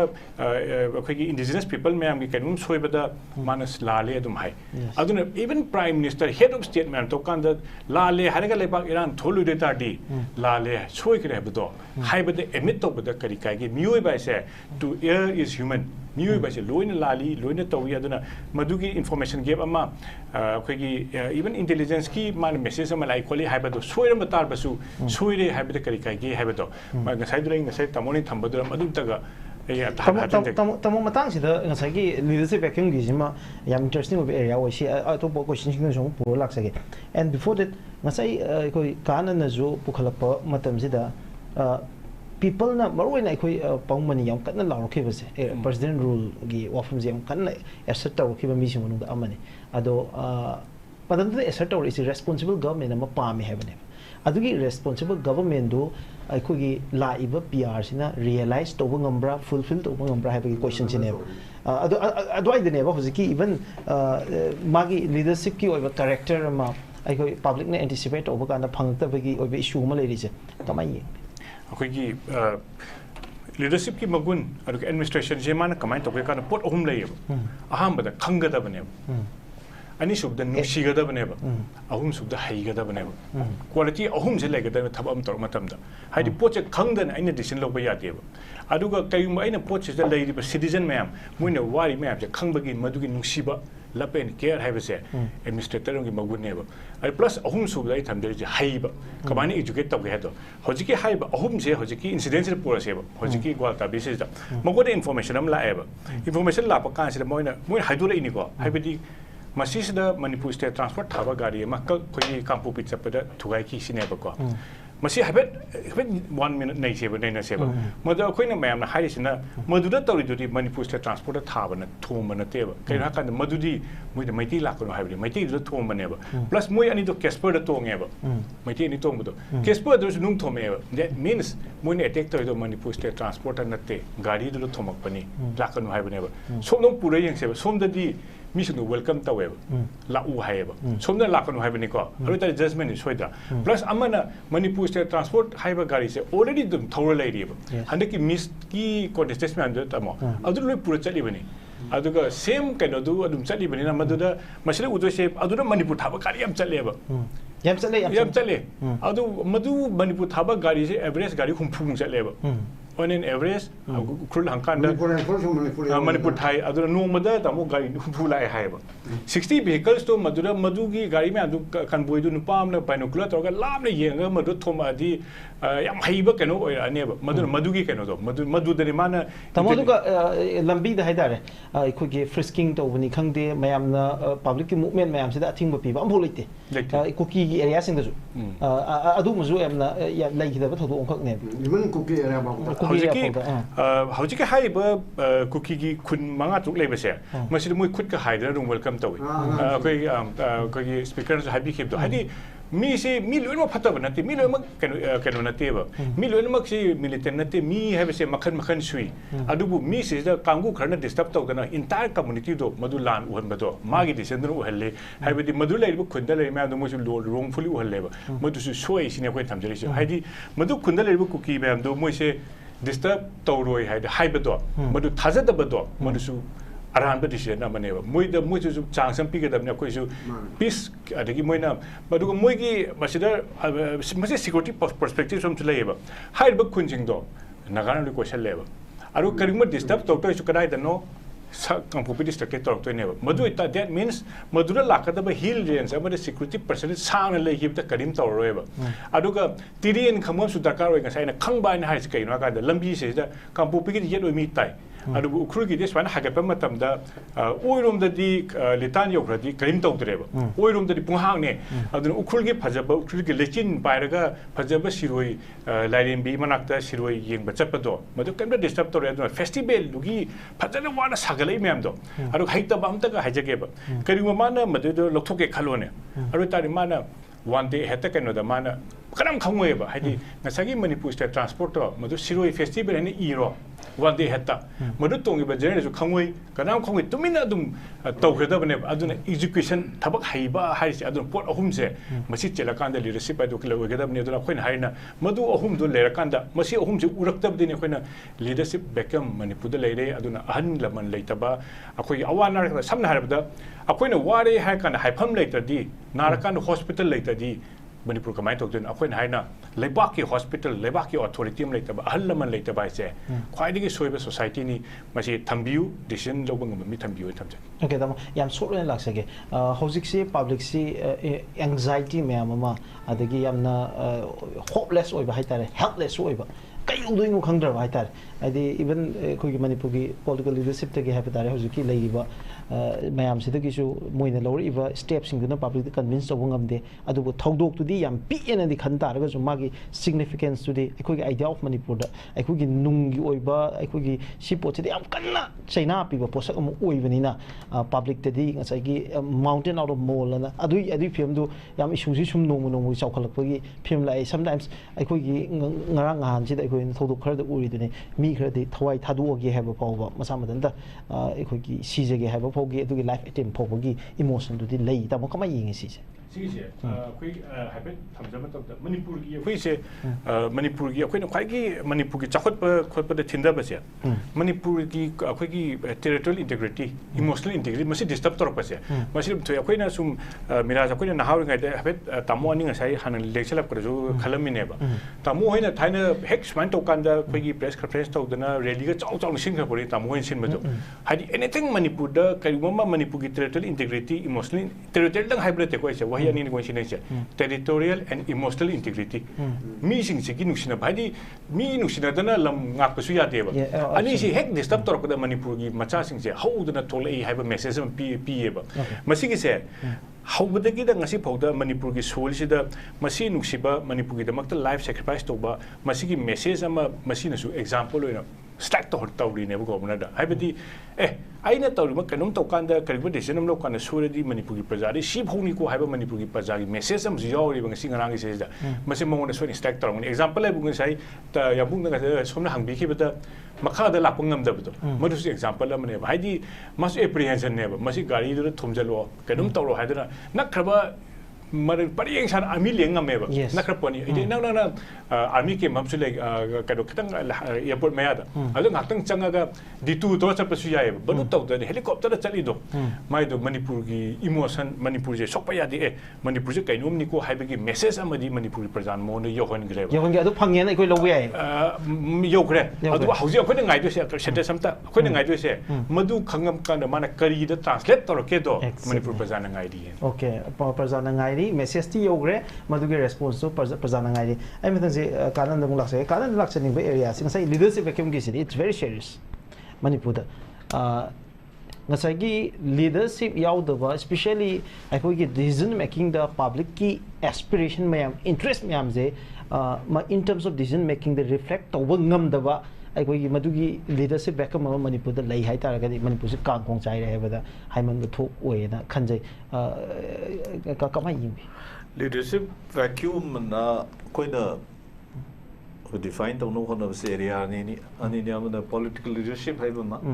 akoi gi indigenous people me am gi kanom soi bada manas lale adum hai aduna even prime minister head of state man to kan da lale haraga le ba Iran tholu de ta di lale soi kre bado hai bada admit to bada kari kai gi mioi ba se to err is human mioi ba se loina lali loina tawi aduna madugi information gave ama akoi gi even intelligence ki man message ama lai kholi hai bado soi ram tar basu soi re hai bada kari kai gi hai bado ma ngasai durai ngasai tamoni thambadu adum taga tamo matang sida ngasai gi leadership vacuum gi jima yam interesting of area wa shi to bo ko shin shin song pur lak sage and before that ngasai koi kana na jo pukhalapa matam sida people na maroi na koi pangmani yam kana law ke base president rule gi wafum jam kana asset taw ki ba mi sing da amani ado padam the asset taw is responsible government ma pa mi have ne adugi responsible government do akhoi gi la iba PR sina realize to ngambra fulfill to ngambra have question sine ado ai ne ba hoziki even magi leadership ki oiba character ma akhoi public ne anticipate over kana phangta bagi oiba issue ma leiri se kamai ye akhoi gi leadership ki magun adugi administration je mana kamai to ke kana pot ohum lei aham bada khanga da bane ani subda nushi gada bane ba ahum subda hai gada bane ba quality ahum je lega da thabam tor matam da haidi poche khangdan aina decision log ba yate ba aduga kayum aina poche je lei ba citizen mayam muina wari mayam je khangbagi madugi nushi ba lapen care hai ba se administrator ngi magun ne ba ai plus ahum subda ai thamde je hai ba kamani educate tab ga do hojiki hai ba ahum je hojiki incident re pura se ba hojiki gwal ta basis da magode information am la ba information la pa kan se moina haidura ini ko haibadi masisida Manipur state transport thaba gari ma ka khoi kampu pit chapada thugai ki sineba ko masi habet 1 minute nei seba nei na seba mada khoi na mayam na hai sina maduda tawri dudi Manipur state transport thaba na thoma na teba kai na kan madudi moi da maiti la ko no habi maiti do thoma ne ba plus moi ani do casper da tong eba maiti ni tong do casper do nung thoma eba that means moi ne attack to do Manipur state transport na te gari do thomak pani la ko no habi ne ba som no pura yeng seba som da di mission to welcome to web la u haiba somna la kan haiba ni ko arita judgment is soida plus amana Manipur state transport haiba gari se already dum thora lai ri ba hande ki miss ki contestation and tamo adu loi pura chali bani aduga same kind of do adum chali bani na maduda masile udo se aduda Manipur thaba gari yam chale ba yam chale adu madu Manipur thaba gari se average gari humphung chale ba on an average krul hangkan da Manipur thai adura no mada tamo gari phula ai hai ba 60 vehicles to madura madugi gari me adu kan boidu nupam na binocular to ga lam na yenga madu thoma adi yam haiba keno oi ane ba madura madugi keno do madu da mana tamo du ga lambi da haidare khoi ge frisking to bani khangde mayam na public ki movement mayam sida athing ba pi ba am bolite cookie gi area sing da ju adu muzu em na lai gi da ba thodu onkhak ne even cookie area ba hojiki hai ba cookie gi khun manga tuk lei ba se masi moi khut ka hai da rung welcome to koi speaker so habi khip to hadi mi se mi loin ma phata ba nati mi loin ma kanu nati ba mi loin ma si militant nati mi have se makhan sui adubu mi se da kangu kharna disturb to kana entire community do madu lan uhan ba do magi decision u halle haibadi madu lai ba khunda lai ma do mo su wrongfully u halle ba madu su soi sine ko thamjari se haidi madu khunda lai ba cookie ba do mo se disturb tawroi haida haibado madu thajadabado madu su aranba decision na maneba moi su changsam pigadabne koi su peace adagi moina madu moi gi masida masi security perspective from chulaiba haiba khunjing do nagana lu question leba aru karima disturb to su kadai da no kampupi district to to neba madu ita that means madura lakadaba hill range amada security person sang le hibta karim tawroeba aduga tirian khamam su dakar oi ngasai na khangba ni hai kai no ka da lambi se da kampupi gi yet oi mi tai ꯑꯗꯨꯕꯨ ꯎꯈ꯭ꯔꯨꯜꯒꯤꯗꯤ ꯁꯨꯃꯥꯏꯅ ꯍꯥꯏꯒꯠꯄ ꯃꯇꯝꯗ ꯑꯣꯏꯔꯣꯝꯗꯗꯤ ꯂꯤꯇꯥꯟ ꯌꯧꯈ꯭ꯔꯗꯤ ꯀꯔꯤꯝ ꯇꯧꯗ꯭ꯔꯦꯕ ꯑꯣꯏꯔꯣꯝꯗꯗꯤ ꯄꯨꯡꯍꯥꯡꯅꯦ ꯑꯗꯨꯅ ꯎꯈ꯭ꯔꯨꯜꯒꯤ ꯐꯖꯕ ꯎꯈ꯭ꯔꯨꯜꯒꯤ ꯂꯩꯆꯤꯟ ꯄꯥꯏꯔꯒ ꯐꯖꯕ ꯁꯤꯔꯣꯏ ꯂꯥꯏꯔꯦꯝꯕꯤ ꯃꯅꯥꯛꯇ ꯁꯤꯔꯣꯏ ꯌꯦꯡꯕ ꯆꯠꯄꯗꯣ ꯃꯗꯨ ꯀꯩꯝꯇ ꯗꯤꯁꯇꯔꯕ ꯇꯧꯔꯦ ꯑꯗꯨꯅ ꯐꯦꯁꯇꯤꯚꯦꯜꯗꯨꯒꯤ ꯐꯖꯅ ꯋꯥꯅ ꯁꯥꯒꯠꯂꯛꯏ ꯃꯌꯥꯝꯗꯣ ꯑꯗꯨꯒ ꯍꯩꯇꯕ ꯑꯝꯇꯒ ꯍꯥꯏꯖꯒꯦꯕ ꯀꯔꯤꯒꯨꯝꯕ ꯃꯥꯅ ꯃꯗꯨꯗꯣ ꯂꯧꯊꯣꯛꯀꯦ ꯈꯜꯂꯣꯅꯦ ꯑꯗꯨ ꯑꯣꯏꯇꯥꯔꯗꯤ ꯃꯥꯅ ꯋꯥꯟ ꯗꯦ ꯍꯦꯛꯇ ꯀꯩꯅꯣꯗ ꯃꯥꯅ ꯀꯔꯝ ꯈꯪꯉꯣꯏꯕ ꯍꯥꯏꯗꯤ ꯉꯁꯥꯏꯒꯤ ꯃꯅꯤꯄꯨꯔ ꯁ꯭ꯇꯦꯠ ꯇ꯭ꯔꯥꯟꯁꯄꯣꯔꯠꯇꯣ ꯃꯗꯨ ꯁꯤꯔꯣꯏ ꯐꯦꯁꯇꯤꯚꯦꯜ ꯍꯥꯏꯅ ꯏꯔꯣ ꯋꯥꯟ ꯗꯦ ꯍꯦꯛꯇ ꯃꯗꯨ ꯇꯣꯡꯉꯤꯕ ꯖꯔꯅꯦꯜꯁꯨ ꯈꯪꯉꯣꯏ ꯀꯅꯥꯝ ꯈꯪꯉꯣꯏ ꯇꯨꯃꯤꯟꯅ ꯑꯗꯨꯝ ꯇꯧꯈ꯭ꯔꯗꯕꯅꯦꯕ ꯑꯗꯨꯅ एजुकेशन थबक हैबा हारिसे अदुन पोट अहुम से मसी चेलकांदा लीडरशिप अदु किलो ओगेदबने अदुन अखोइन हाइना मदु अहुम दु लेरकांदा मसी अहुम से उरक्तबदिने अखोइना लीडरशिप बेकम मणिपुर लेरे अदुन अहन लमन लेतबा अखोइ अवाना समना हारबदा अखोइना वारे हाय कान हाइफम लेतदी नारकान हॉस्पिटल लेतदी मणिपुर कमाई तौदन अखोइन हाइना लेबाकी हॉस्पिटल लेबाकी अथॉरिटी में लेतबा अहल लमन लेतबा से ख्वाइदगी सोइबा सोसाइटी नि मसी थंबियु डिसीजन लौबंग मी थंबियु थमजे ओके तम याम सोरन लाक्सगे हौजिक से पब्लिक से एंजाइटी मैम अमा अदगी यामना होपलेस ओइबा हाइतारे हेल्पलेस ओइबा कई उदोइनो खंगद्रबा हाइतारे आदि इवन खोगी मणिपुर की पॉलिटिकल लीडरशिप तगे हाइतारे हौजिकी लेइबा मैम सिदगिसु मोइना लौरिबा स्टेप सिंगना पब्लिक कन्विंस तौबो ngamde adubu thawdok tudi yam piena di khan taraga ju magi significance tudi aikogi idea of manipur da aikogi nungi oiba aikogi sipot se yam kanna chaina piba posak amu oibanina public tadi ngasai mountain out of mole na adui film du yam issue si sum nomu chawkhalakpagi film lai sometimes aikogi ngarang han si da aikoi thawdok khar da uri dune mi khar di thawai thadu ogi haba pawba masa madanda aikogi sijege haba pawgi adugi life attempt pawgi emotion du di lei ta mo kama yingi si सिसे कोई habit थमजम तब मणिपुर की कोई से मणिपुर की कोई खाई की मणिपुर की चाखत खोत पर थिंदा बसे मणिपुर की कोई की टेरिटोरियल इंटीग्रिटी इमोशनल इंटीग्रिटी मसे डिस्टर्ब तौर पर से मसे तो कोई ना सुम मिराज कोई ना नहाव गाइड हैबिट तामो अनि ngasai हान लेक्चर लब कर जो खलमिने बा तामो होइना थाइना हेक स्मान तो कांदा कोई की प्रेस कॉन्फ्रेंस तो दना रैली का चाउ चाउ सिंग खबरे तामो होइन सिन मदो हादि एनीथिंग मणिपुर द करिगोमा मणिपुर की टेरिटोरियल इंटीग्रिटी इमोशनल टेरिटोरियल दंग हाइब्रिड कोई से यानी coincidence territorial and emotional integrity मी सिंग से की नुसिना भाई मी नुसिना दना लम ngakpsu yadeba ani si hek disturb torkda manipur gi macha sing se haudana tholai haiba message am pieba masigi se haubadagi da ngasi phauda manipur gi soul sida masi nuksiba manipur gi damakta life sacrifice toba masigi message ama masina su example oina stack to tawri ne go bna da haibadi aina tawri kanum to kanda kariba decision am lo kana suradi manipur gi prajari si bhoni ko haiba manipur gi prajari message am yawri bang sing rang se da masi mongona so stack to ngi example ai bunga sai ta yabung da somna hangbi ki bata makha da lapang ngam da bdo madu si example am ne haidi mas apprehension ne ba masi gari du thumjalo kanum tawro haidana nakraba मरे परियंग सान army Laing मेबा नखर पनी इदि नंग नंग army के ममसु ले कदो खतंग airport में आदा अदो ngakhtang changaga ditu to chapasu yae banu tawda helicopter da chali do mai do manipur gi emotion manipur je sokpa yadi manipur je kainom ni ko haibagi message amadi manipur prajan mon yohon gre yohon gi adu phangye na koi lobu yae yogre adu hauji akoi na ngai do se sentence samta akoi na ngai do se madu khangam kan mana kari da translate tor ke do manipur prajan ngai di okay prajan ngai message ti yogre maduge response to prajana ngai ai metang se kanan dang lakse kanan lakse ning ba area sing sai leadership vacuum gi city it's very serious manipur da ngasai gi leadership yaud ba especially ai ko gi decision making the public ki aspiration mayam interest mayam je in terms of decision making the reflect to ngam da ba ai ko gi madugi leadership vacuum ma manipur da lai hai tar ga manipur se kang khong chai re ba da haiman ga thok oi na khanjai ka kamai yin leadership vacuum na koina who define to no hono se area ni ani ni political leadership hai ba ma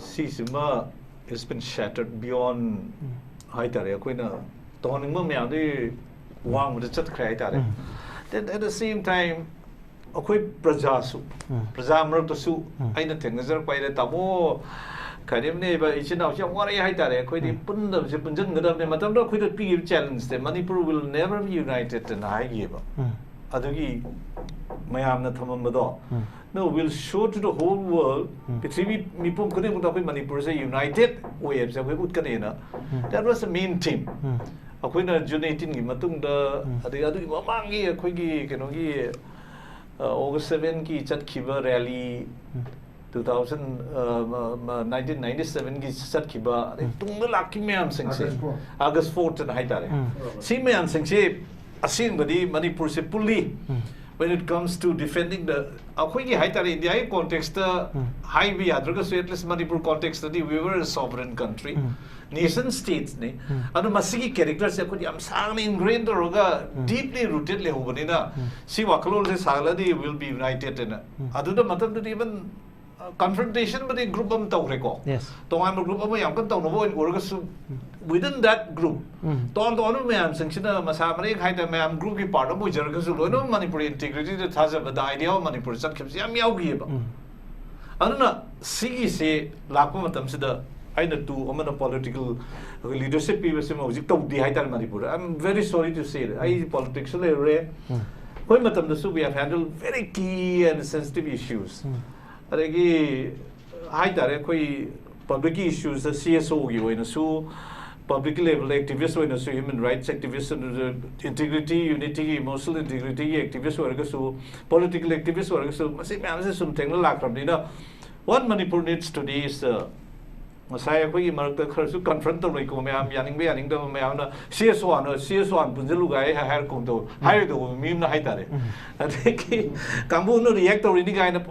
sisima has been shattered beyond hai tare koina toning ma me adi wang with chat khai tare then at the same time अखोई प्रजा सु प्रजा मरक तो सु आइना थेंगजर पाइले तामो खाइदेम ने बा इचिनाव से वारे हाइ तारे अखोई दि पुनदम से पुनजन गदम ने मतम द अखोई द पी चैलेंज दे Manipur will never be united इन हाइ गिबा अदुगी मयाम न थमम बदो no will show to the whole world पृथ्वी मिपुम कने मुदा अखोई मणिपुर से यूनाइटेड वेब से अखोई उत कने ना that was the main theme अखोई न June 18 गी मतुंग द अदुगी ममांगी अखोई गी केनो गी August 7 की चतखिबा रैली 1997 की सत की बा तुंग लाकी मैम सिंह से अगस्त 4 तक हाई तारे सी मैम सिंह से असीम बदी मणिपुर से पुली when it comes to defending the अखोई की हाई तारे इंडिया के context हाई भी याद रखो so at least Manipur context the we were a sovereign country nation states ने अनु मसी की character से अखोई हम सांग में ingrained होगा deeply rooted ले हो बनी ना सी वाकलोल से सागला दी will be united ना अदु तो मतलब तो even confrontation with a group of Taureko. Yes. I'm a group of young Tono within that group. Don Donum sanction Masamari, Haidam group part of which are no Manipuri integrity that has the idea of Manipur. Yam Yaugiba. I don't know, see say Lakumatam Sida. I know two Omana political leadership people the Haitan Manipur. I'm very sorry to say that. I politics rare. When we have handled very key and sensitive issues. Public issues, the CSO, public level activists, human rights activists, integrity, unity, emotional integrity activists, political activists, what Manipur needs today is Masaya confront the Rikomam, Yaning Yaning, CS1, Punzaluga, Harkunto, Haido, Mim Haitare. I think Kambuno reactor in the guy in the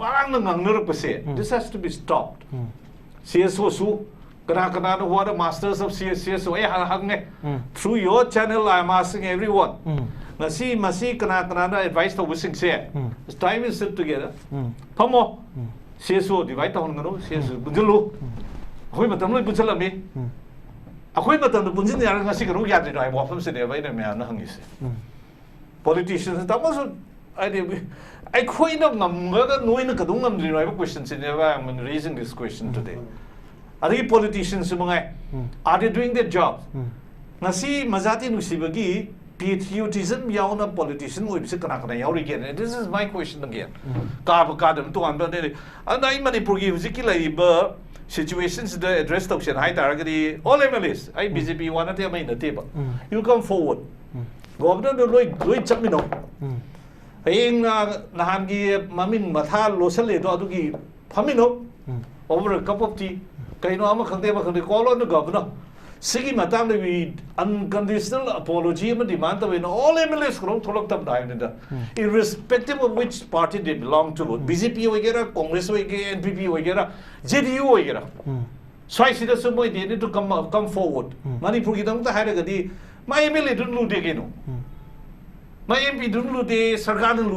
this has to be stopped. CSO, Kanakanano, what a masters of CSO, through your channel, I'm asking everyone. Nasi, Masi, Kanakanana advice to wishing say. It's time is sit together. Pomo, CSO, divide on the CSO, Bunzulu. Hoi matam loi punchal ami akhoi matam do punjin yar ngasi ka ru yad ri wa pham se ne bai na me na hangi se politicians ta ma so I khoi na ngam ga noi na ka dung ngam ri ba question se ne ba I'm raising this question today are politicians mangai are they doing their jobs ngasi mazati nusibagi patriotism yauna politician oi se kana kana yauri again this is my question again ka dam to an ba ne anai Manipur gi hujiki lai ba situations the address option high target all MLAs I BJP one to main the table you come forward governor Loi Chamino aying Nahangi Mamin Matha Losale Dogi Pamino over a cup of tea Kaino Amakandeva can call on the governor Sigi Matam we unconditional apology and demand of all MLAs grow to look them down irrespective of which party they belong to BJP Wagera, Congress Wagera, NPP Wagera, JDU Wagera. So I see the same way they need to come forward. Manipur Gidam the Haragadi, my MLA don't lose again. My MP don't lose the Sargan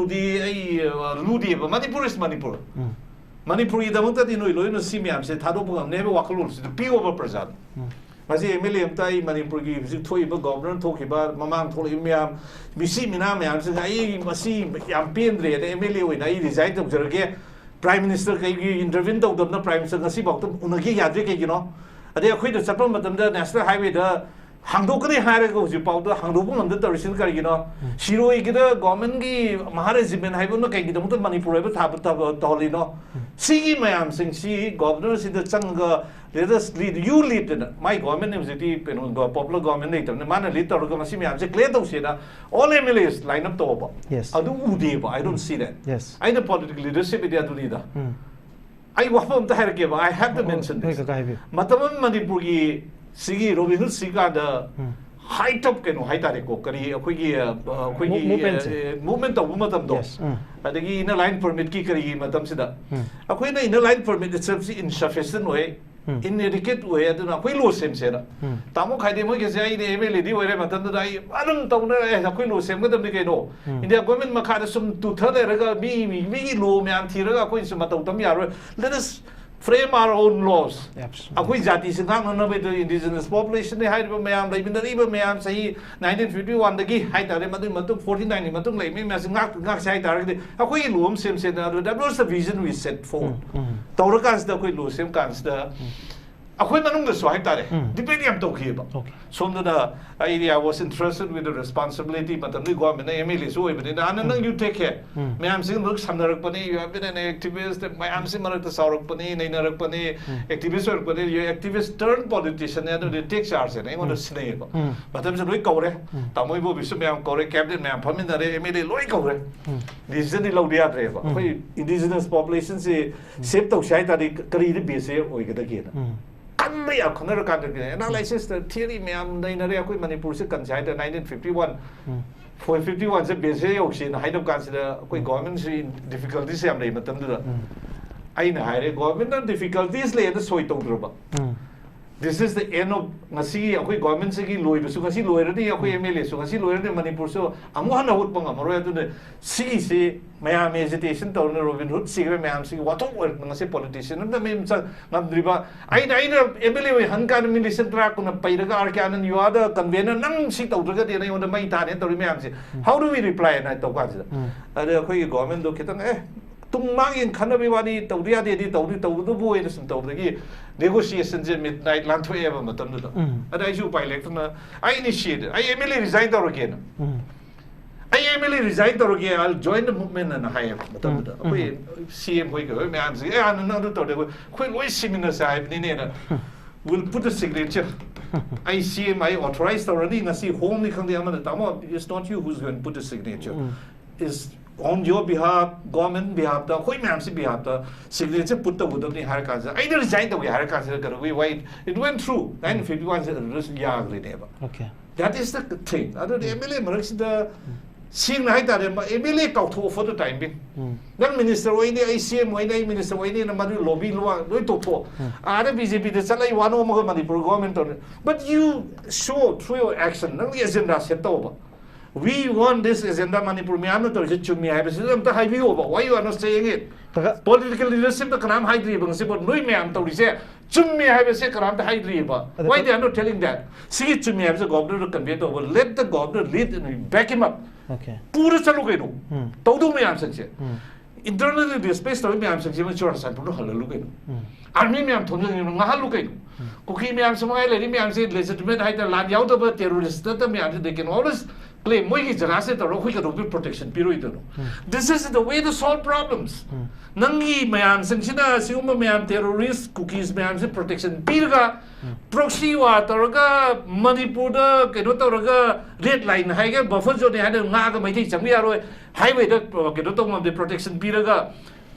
Ludi, but Manipur is Manipur. Manipur Gidamata Dino Simiam said Tadopum never walk alone, the P over President. Masi MLA tai Manipur gi thoi ba governor talk about mamang thoi miam misi mina miam se ai masi yam pendre de MLA we nai resign to jerge prime minister kai gi intervene to dam na prime minister ngasi bok to unagi yadre kai gi no ade akhoi da chapam matam da national highway da hangdo kani hare go ji pau da hangdo bung am da torisin kar gi no shiroi gi da government gi maharajmen haibo no kai gi da mut Manipur ba tha ta toli no si mayam sing si governor si da changa let us lead. You lead it. My government is the popular government. Man lead the organization. I'm clear to say that all MLAs line up to over. Yes. I don't see that. Yes. I know political leadership is there to lead. I want to have I have to mention this. Mataman Manipuri Sigi Robin Hood Siga the high top can high tareko kari movement of Umatam dos. I think in a line permit kikari Matam Sida. In a line permit itself insufficient way. Inadequate way, I don't know. We lose him, said Tamo KHAIDEM is a lady where I don't know. I lose him with them. In their women, Macadam to tell me, low man, Tira, Quincy let us frame our own laws. Aquizati is not with the indigenous population. They hide Mayam, like in the river Mayam say 1951, the Gi Haita, Matum 49, Matum, like me as not Haita. Aqui loom said that was the vision we set forward. Taurakas the Quilus, him cans the ꯑꯩꯈꯣꯏ ꯃꯅꯨꯡꯗꯁꯨ ꯍꯥꯏꯇꯥꯔꯦ debate ꯌꯥꯝ ꯇꯧꯈꯤꯕ ꯁꯣꯝꯗꯅ I was interested with the responsibility ꯃꯇꯝꯗꯤ ꯒꯣꯔꯃꯦꯟꯅ MLAꯁꯨ ꯑꯣꯏꯕꯅꯤꯅ ꯅꯪ you take care ꯃꯌꯥꯝꯁꯤꯡ ꯃꯔꯛ ꯁꯝꯅꯔꯛꯄꯅꯤ you have been an activist ꯃꯌꯥꯝꯁꯤ ꯃꯔꯛꯇ ꯆꯥꯎꯔꯛꯄꯅꯤ ꯅꯩꯅꯔꯛꯄꯅꯤ activist ꯑꯣꯏꯔꯛꯄꯅꯤ you activist turn politician ꯑꯗꯨꯗꯤ take charge ꯅ ꯑꯩꯉꯣꯟꯗ ꯁꯤꯟꯅꯩꯌꯦꯕ ꯃꯇꯝꯁꯤ ꯂꯣꯏ ꯀꯧꯔꯦ ꯇꯥꯃꯣꯏ ꯕꯣꯕꯤꯁꯨ ꯃꯌꯥꯝ ꯀꯧꯔꯦ cabinet ꯃꯌꯥꯝ ꯐꯝꯃꯤꯟꯅꯔꯦ MLA ꯂꯣꯏ ꯀꯧꯔꯦ decisionꯗꯤ ꯂꯧꯗ ꯌꯥꯗ꯭ꯔꯦꯕ ꯑꯩꯈꯣꯏ indigenous populationꯁꯤ save ꯇꯧꯁꯤ ꯍꯥꯏꯇꯥꯔꯗꯤ ꯀꯔꯤꯗ base ꯑꯣꯏꯒꯗꯒꯦꯅ ꯀꯟꯕ ꯌꯥꯝ ꯈꯪꯅꯔꯀꯥꯟꯗ ꯑꯦꯅꯥꯂꯥꯏꯁꯤꯁꯇ ꯊꯤꯑꯣꯔꯤ ꯃꯌꯥꯝ ꯂꯩꯅꯔꯦ ꯑꯩꯈꯣꯏ ꯃꯅꯤꯄꯨꯔꯁꯦ ꯀꯟꯁꯦ ꯍꯥꯏꯗ 1951 51ꯁꯦ ꯕꯦꯁ ꯌꯧꯁꯤꯅ ꯍꯥꯏꯅꯕ ꯀꯥꯟꯁꯤꯗ ꯑꯩꯈꯣꯏ ꯒꯣꯔꯃꯦꯟꯁꯤ ꯗꯤꯐꯤꯀꯜꯇꯤꯁ ꯌꯥꯝ ꯂꯩ ꯃꯇꯝꯗꯨꯗ ꯑꯩꯅ ꯍꯥꯏꯔꯦ ꯒꯣꯔꯃꯦꯟꯅ ꯗꯤꯐꯤꯀꯜꯇꯤꯁ ꯂꯩꯅ ꯁꯣꯏ ꯇꯧꯗ꯭ꯔꯕ this is the end of ngasi akoi government segi loibasu ngasi loirani akoi MLA su ngasi loirani Manipur so amu hana hut panga maroi adune si se mayam hesitation tawna Robin Hood sigre mayam sigi wato ngasi politician na mem cha ngamdriba aina MLA we hankan militant tra kuna pairaga arkanan you are the convener nang si tawdraga de na yonda mai ta ne tawri mayam si how do we reply na to ka ade akoi government do kitang tumangin khanabi wani tawriya de di tawri tawdu bu ena sum tawdagi negotiations in midnight land to ever matamda ada isu pai lectna I initiated I MLA resigned again I MLA resigned again I'll join the movement and high matamda we CM we go me am say another to quite way similar side ni will put a signature I CM I authorized already ngasi home ni khang de amana tamo it's not you who's going to put a signature is on your behalf, government behalf, the whole man's behalf, the signature put the wood of the Harkaz. I resigned the way Harkaz, we wait. It went through 1951 years never. Okay. That is the thing. Other the MLA Mercs the seeing like that MLA talk for the time being. Then Minister Wayne, ICM Wayne, Minister Wayne, and Madu lobby, no talk. Other BJP, the Salai one over Manipur government on it. But you show through your action, no agenda set over. We want this agenda Manipur Myanmar to chumi hai besi to high view why you are not saying it political leadership the kanam high drive bang sibot noi myam to rise chumi hai besi kanam high drive why they are not telling that see chumi hai besi governor to convey over let the governor lead and back him up okay pura chalu kai no to do myam sakse internally the space to myam sakse ma chora san pura halalu kai no army myam thonjang ni ngahalu kai no kuki myam samai le myam se legitimate hai ta lan yaw to terrorist ta myam they can always claim moi ki jaga se taro hui ka do protection piroi do this is the way to solve problems nangi mayam singchina siuma mayam terrorist cookies mayam se protection pirga proxy wa taraga Manipur da keno taraga red line hai ga buffer zone ha nga ga mai thei changmi yaroi highway da keno tong the protection pirga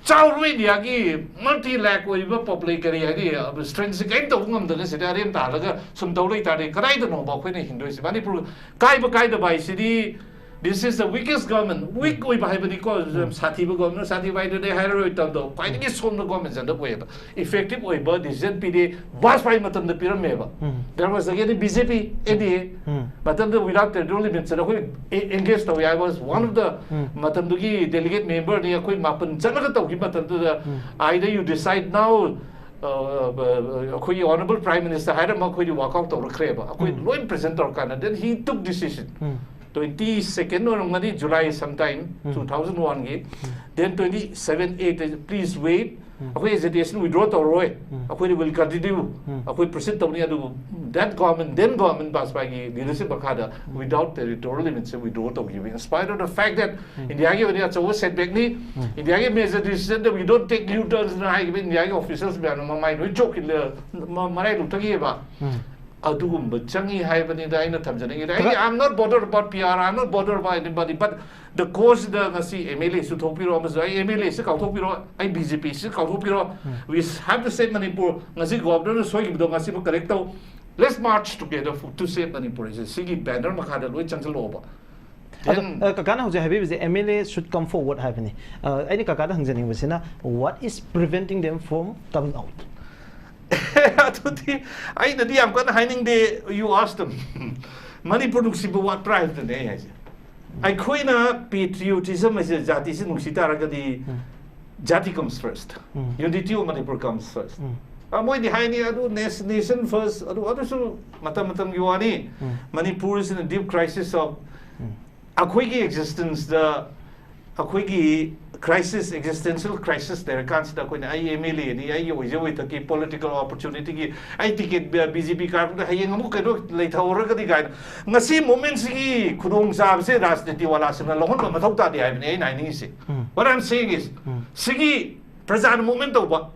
chaurui dia ki multi lakh oiba public area di strength gain to ngam da se da rem ta laga sum to loi ta de karai da no ba khoi ne hindoi se Manipur kai da bai city this is the weakest government weak oi ba hai bani ko sathi ba government sathi bai de hire oi ta do pai ni som the government and the way effective oi ba decision pd was pai matam the pyramid ba there was again BJP ADA matam the without the limits so engaged to I was one of the matam gi delegate member ni koi mapan chana to gi matam the either you decide now koi honorable prime minister had a koi walk out to recreba koi loin present or kana then he took decision 22nd or July sometime 2001 ge then 27/8 please wait akoi hesitation withdraw to roy akoi will continue akoi present to ni adu that government pass by leadership bakada without territorial limits withdraw to give in spite of the fact that India ge very acho setback ni India ge major decision that we don't take U-turns na hai India ge officials be ma mai no joke marai lu tagi ba adugum changi hai bani da ina thamjani I'm not bothered about PR I'm not bothered about anybody but the course the ngasi MLA su thopiro ma sai MLA se kautopiro ai BJP se kautopiro we have to save Manipur ngasi governor soi gi do ngasi correct to let's march together to save Manipur is sigi banner makada loi changchal oba then kakana hoje habi is MLA should come forward haveni any kakada hangjani wasina what is preventing them from coming out I am going to hiding the you asked them Manipur what price the day I coina patriotism as a jati nuksitara jati comes first unity of Manipur comes first Amoy the Haini adu nation first adu other matamatam yuani Manipur is in a deep crisis of Akwigi existence the Akwigi crisis, existential crisis there can't the coin MLA ni I with the political opportunity I ticket BGP card hayang mo kado late over the guy ngasi moments ki kudong sa se rastiti wala sa lohon ba mathau ta di ai nai ni si what I'm saying is sigi present moment ba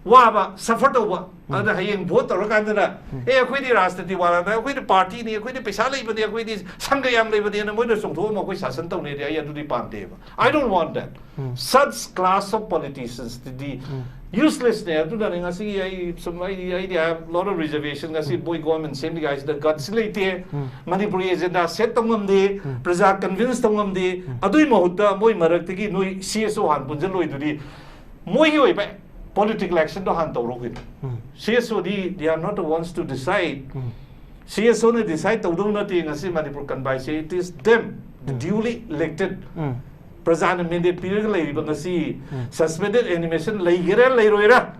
wa ba suffer to ba ada hayang vote ro kan da akhoi di rastiti wala da akhoi di party ni akhoi di paisa lai ba di akhoi di sanggayam lai ba di na mo na song tho mo koi sasan tau ne ai adu di pam de ba I don't want that such class of politicians the useless ne adu da ngasi ai some idea lot of reservation ngasi boy government same guys the guts late manipuri agenda set tongam de praja convince tongam de adui mahutta moi marak ti noi CSO han punjal loi dudi moi hi oi ba political action to hand over with. CSO they are not the ones to decide. CSO ne decide to do nothing as Manipur can by say it is them, the duly elected President mandate period like bangasi suspended animation like roira.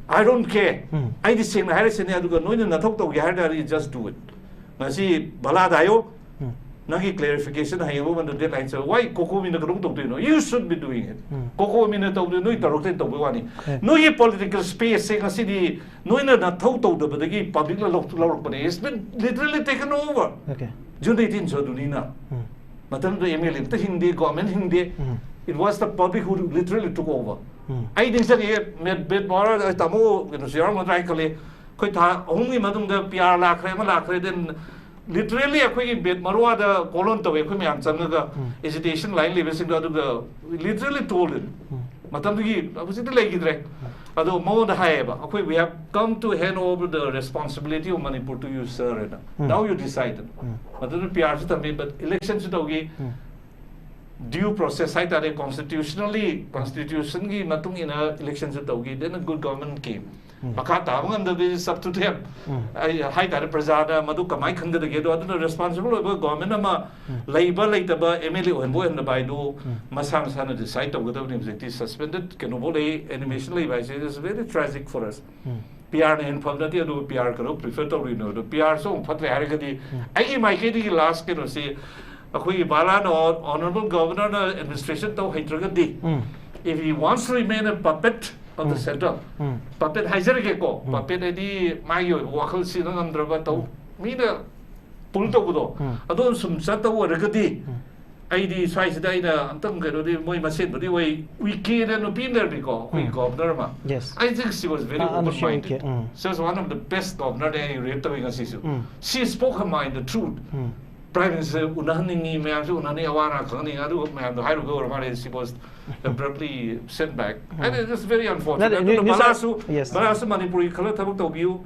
I don't care. I just say Harrison Aduga no na talk to just do it. Nasi baladayo Nagi clarification hayo when the deadline so why Koko mina karong to no you should be doing it Koko mina to no tarok to wani no ye political space say kasi di no na thau to the badagi public lok pane it's been literally taken over okay June 18 so dunina matam the MLA the hindi government hindi it was the public who literally took over I think that ye met bit more tamo you know sir mo try kale koi tha only madung the PR lakre then literally akhoi bed marwa da colon to akhoi me amchanga hesitation line living da literally told it matam gi opposite lagi dre ado mo da haeba akhoi we have come to hand over the responsibility of Manipur to you sir now you decided matam PR ta me but elections to gi due process I thought constitution gi matung ina elections to gi then a good government came Makata among the is up to them. I hide that Prasada, Maduka, my country, the Gedo, the responsible of government, labor later, MLA, and boy and the Baidu, Masam Sana decide of whether it is suspended, Canobole, animation labor. It's very tragic for us. PR and Pamnatia do PR group, prefer to renew the PR so, Patri Harigadi. I give my kitty last, say, a Balan or honorable governor administration to Hitragadi. If he wants to remain a puppet of the center, puppet Hazargeko, puppet Eddie Mayo, Wakal Sinam Dravato, Mina Pultogudo, I don't some Sata or Regadi. ID size data, Antonga, Moy Masin, but the way we kid and opinion because we governor. Yes. I think she was very open minded. She was one of the best governor any rhetoric issue. She spoke her mind, the truth. Prime Minister Unani, Unani Awana, Kani, Adu, the high go, she was abruptly sent back. And it is very unfortunate. Malasu, Manipuri, Kalatabu view,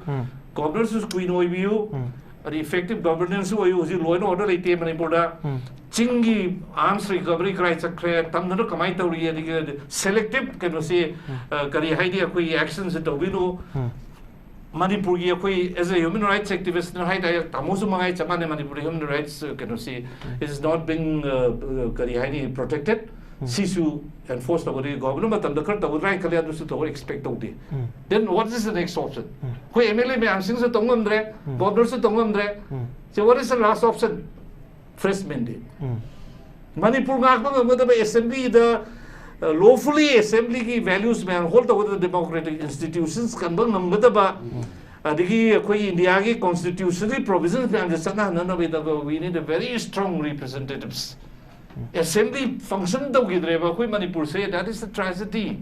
governors Queen view, the effective governance who use law and order, like Manipura, Chingi, arms recovery, cries a crack, Tamana Kamaita, selective, can you say, Kari actions at Ovino. Manipur as a human rights activist, Manipur human rights is not being protected. Sisu enforced over the government, but the Kurta would like to expect. Then what is the next option? MLA may answer the Tongumdre, governors of Tongumdre. So what is the last option? Fresh mandate. Manipur assembly the lawfully assembly ki values mein hold over the democratic institutions kan bang namda ba adigi koi India ki constitutional provisions mein understand none of it we need a very strong representatives assembly function to gidre ba koi Manipur say that is the tragedy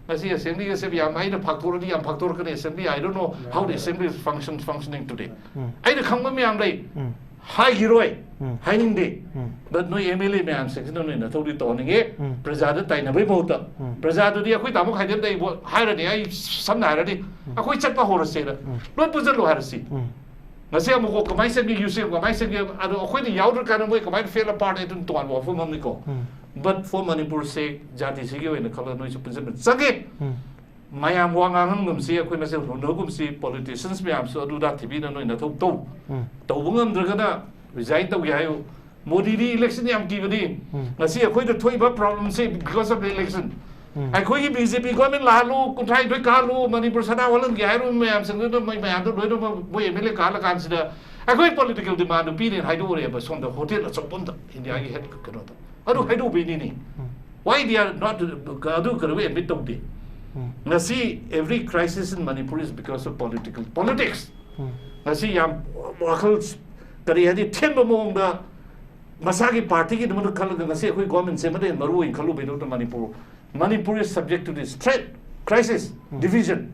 asi assembly se bi am ai na factor kan assembly I don't know how the assembly is functioning today ai na khangba me am lai high hero hiding day but no MLA man section no thodi toning Prasada Taina Bimota Prasada the Aquita Haidem they hired I some already a quick chat for horse sailor not Puzalo Harsi Nasamo Kamai said you say what I said I don't quit the outer kind of way might fail apart it into one for Mamiko but for Manipur say Jati Sigio in the color noise of President Sake Mayam Wangam see a queen no see politicians me am so do that to be no in the top toe. Tobungam Dragana resigned the Gayo. Modi election yam given. I see a quite a 20 problem say because of the election. I quite BJP government Lalo, could try to Carlo, Manipur Sana, Garu, Mayam, and my man, way Milikala consider. I quite political demand opinion, I do but on the hotel at Soponda in the head. I do be Why they are not admit ngasi every crisis in Manipur is because of politics. Ngasi yam wakal kari hadi temba monga masagi party ki dumadu kalu ngasi koi government se made maru in kalu bedo to Manipur. Manipur is subject to this threat, crisis, division.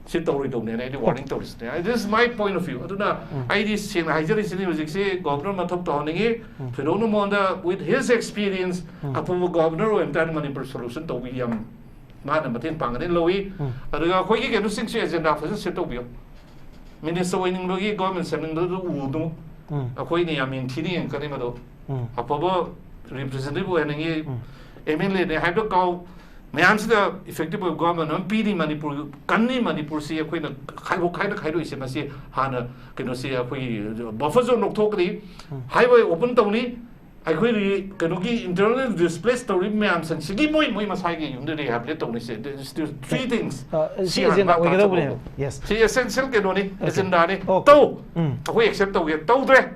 Sit down ne warning to this. This is my point of view. Aduna I this sing hajari sini music se governor mathok to honingi phirono monda with his experience apu governor o entire Manipur solution to we mana matin pangane lowi aduga khoi ki kenu sing se agenda fa se to bio minister winning logi government sending do udu akhoi ni yamin thini en kani mado apobo representative wenangi MLA ne haido ka mayam sida effective government on PD Manipur kanni Manipur se akhoi na khaido ise masi hana kenu se akhoi buffer zone nok thokri highway open tawni akhoi kenoki internal displaced to mayam san sigi moi masai ge yunde they have let tawni se still three things si agenda we gada yes si essential kenoni agenda ni to akhoi accept to ge to dre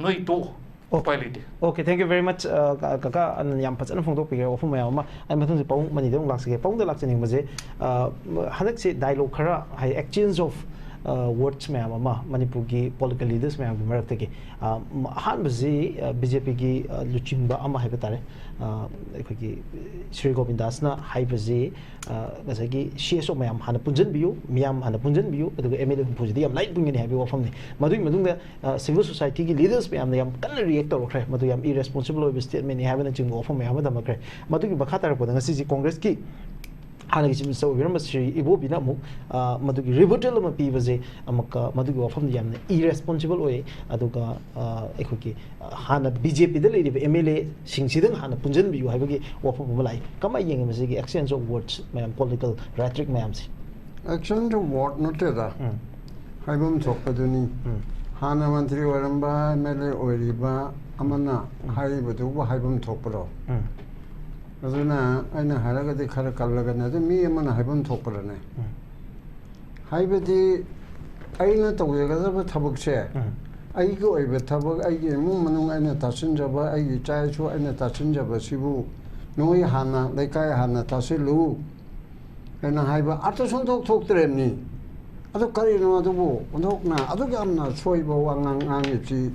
noi to Okay, thank you very much. Kaka an yam pachana phongtok pige ofum mayam ma ai mathung se pong mani dong laksige pong de lakchani maje hanak se dialogue khara hai exchange of words mayam ma Manipur gi political leaders mayam gi marak tege han bazi BJP gi luchingba ama haiba tare ekhoi Sri Govindas na haibazi gasagi CSO mayam hana punjan biu miyam hana punjan biu aduga MLA phujidi yam light bungeni haibi wafam ni madui madung da civil society gi leaders mayam yam kan react tor khre madu yam irresponsible of statement ni haibana ching wafam mayam da makre madu gi bakha tar poda ngasi congress ki hana gi chim so viram Sri Ibo bina mu madu gi rebuttal ma pi baje amaka madu gi wafam yam irresponsible oi aduga ekhoi ki hana BJP da lady MLA singsidang hana punjan biu haibagi wafam ma lai kama yeng ma gi exchange of words mayam political rhetoric mayam si exchange of word not da haibam chokpaduni hana mantri waramba MLA oiriba amana haibadu ba haibam chokparo aduna aina haraga de khara kallaga na mi amana haibam chokparo ne haibadi aina tawega da thabuk se ai go oiba thabuk ai ge mu manung aina tasin jaba ai gi chai chu aina tasin jaba sibu noi hana leikai hana tasilu aina haiba ata sontok thoktremni adu karino adubu ondokna adu gamna soiba wangang angiti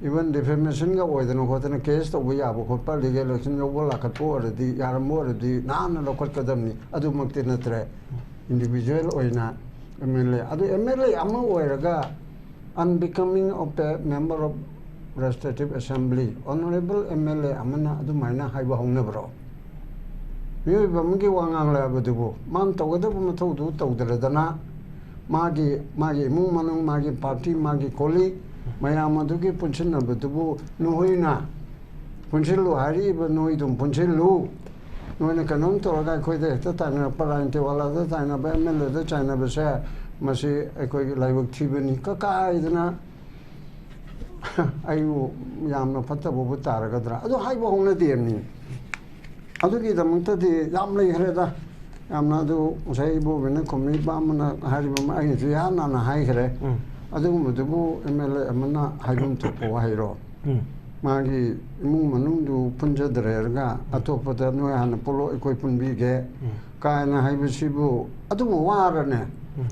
even defamation ga oidano khotana case to buya bu khotpa legal action yo bola khatpo ardi yarmo ardi nana lokal kadamni adu makte natre individual oina MLA adu MLA amma oiraga unbecoming of the member of Legislative Assembly honorable MLA amana adu maina haiba hongna bro mi bamgi wangang la badubu man tawada bu mathudu tawdradana magi mu manung magi party magi koli mayam adugi punchin na badubu nuhoina punchilu hari ba noidum punchilu noina kanom to ga khoide ta tana parante wala ta tana ba MLA ta china ba sa masi ekoi laibak thibani ka idana ayu yamna phatta bu taragadra adu haiba hongna demni adugi damanta de yam lei hreda yamna du sai bu bena komni ba mana hari ba ai ju ya na na hai hre adu mu du bu MLA amana haibum to po hairo magi mu manung du punja drerga atopa da no han polo ekoi punbi ge ka na haiba sibu adu mu warane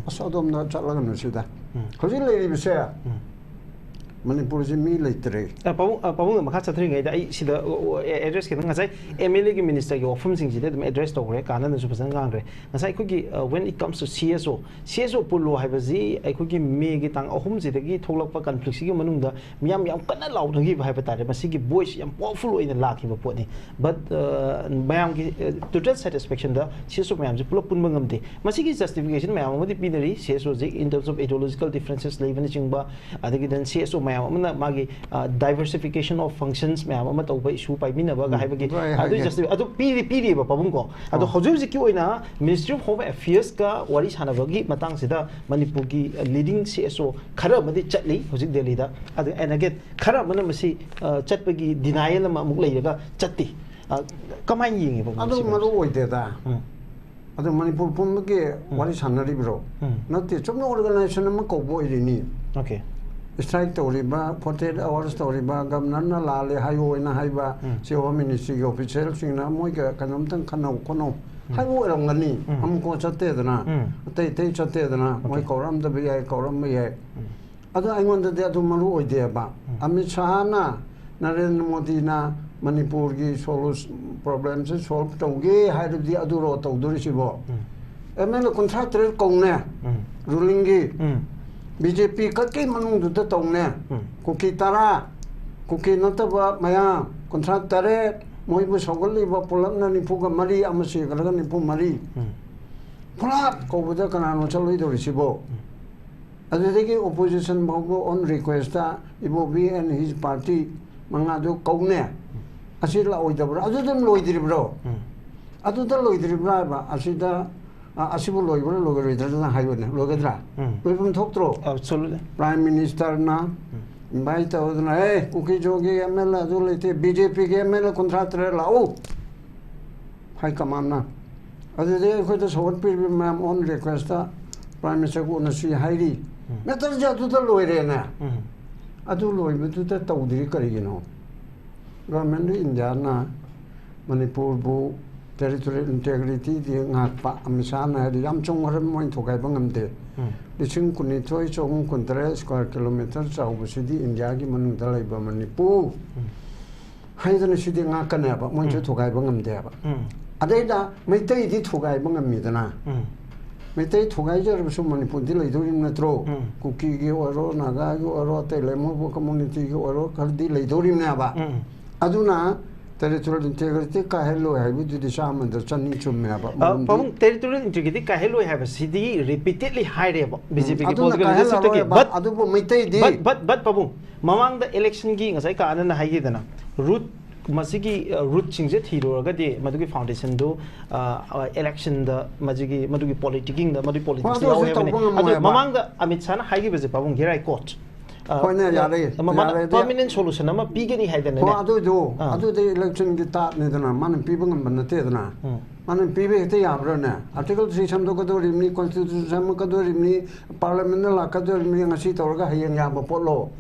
asodom na chatlaga no sida khoji lei bi se Manipur ji mi leitre pabu makha chathri ngai dai sida address ke ngai MLA ki minister ki office sing jide address to gre kana na su pasan gang re ngai ko ki when it comes to CSO pulo haibaji ai ko ki me gi tang ahum ji gi tholak pa conflict gi manung da miyam yam kana law gi ba haiba tare masi gi voice yam powerful oina lakhi ba pot ni but mayam gi total satisfaction da CSO mayam ji pulo pun bangam de masi gi justification mayam modi pinari CSO ji in terms of ideological differences level chingba adagi then CSO magi diversification of functions mayam ama tawba issue pai mina ba ga haibagi adu just adu piri ba pabung ko adu hojum ji ki oina Ministry of Home Affairs ka wari sana bagi matang sida Manipur gi leading CSO khara madi chatli hojik Delhi da adu enaget khara mana masi chatpagi denial ma muk leiga chatti kamai yingi ba adu maru oide da adu Manipur pum ge wari sana ri bro not the chomno organization ma ko bo irini okay strike toriba 48 hours toriba governor la le hayo na haiba se home ministry official singna moi ga kanom tang khanau kono hayo rong ngani am ko chatte dana te chatte dana moi koram da bi ai koram me ai adu ai ngon da du maru oi de ba ami chana Narendra Modi na Manipur gi problems solve toge hai di adu ro to duri sibo MLA contractor kong ne ruling gi BJP ka ke manung du da tong ne kuki tara kuki nataba maya contractor moi bu sogol ba pulam na ni puga mari amasi ga ni pu mari pula ko bu da kana no chaloi duri sibo adu de opposition bogo on request ta ibo B and his party mga do kong ne asila oi da bro adu dem loi diri bro adu da loi diri bra ba asida asibu loi bro loi diri da hai bone loi gadra loi pum thok tro absolutely prime minister na invite ta odna kuki jogi MLA adu lete BJP ke MLA contract re la o hai kamam na adu de ko da sort pir ma'am on request ta prime minister ko na si hairi metar ja tu da loi re na adu loi bu tu ta tau diri kari no government India na Manipur bu territorial integrity di ngakpa amisa na di yam chong haram mo thokai bangam de lising kuni thoi chong kuntre square kilometer chau bu sidi India gi manung dalai ba Manipur hai da sidi ngakane ba mo thokai bangam de ba adai da mai tai di thokai bangam mi dana mai tai thokai jar bu Manipur di lai dorim na tro kuki gi oro naga gi oro te lemo community gi oro kar di lai dorim na ba aduna territorial integrity ka hello hai bi di shaman da channi chumme ba pamung territorial integrity ka hello hai ba sidi repeatedly high re ba BJP ki political leadership ke but adu bo mitai di but pamung mamang da election gi ngasai ka anana hai gi dana root masigi root chingje thiro ga de madugi foundation do election da madugi politicking da madugi politics ya adu mamang da Amit Shah na hai gi be pamung gerai court permanent solution ama pigani haidana ne adu de election gi ta ne dana man pibang ban te dana man pibe te yabra ne article 3 sam do ko do rimni constitution sam ko do rimni parliament la ka do rimni ngasi tor ga hayang ya ba polo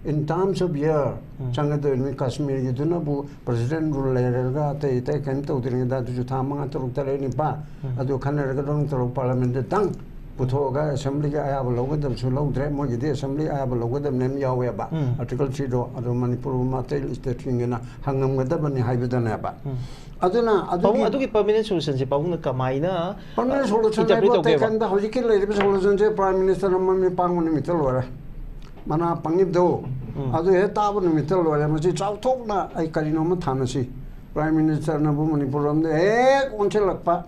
in terms of year changa do ni Kashmir gi duna bu president rule le ga te kan to dir da ju tha ma to tare ni ba adu khaner ga dong to parliament de tang Putoga assembly ayab logadam sulau dre mo gide assembly ayab logadam nem yawe ba article 3 do adu Manipur matel state ngena hangam gada bani haibadana ba aduna adu ki permanent solution se pawung kamaina permanent solution ai te kan da hojiki le solution se prime minister mammi pangun mi telora mana pangib do adu he tabu mi telora ma chi chau thok na ai karino ma thanasi prime minister na bu Manipur amde onche lakpa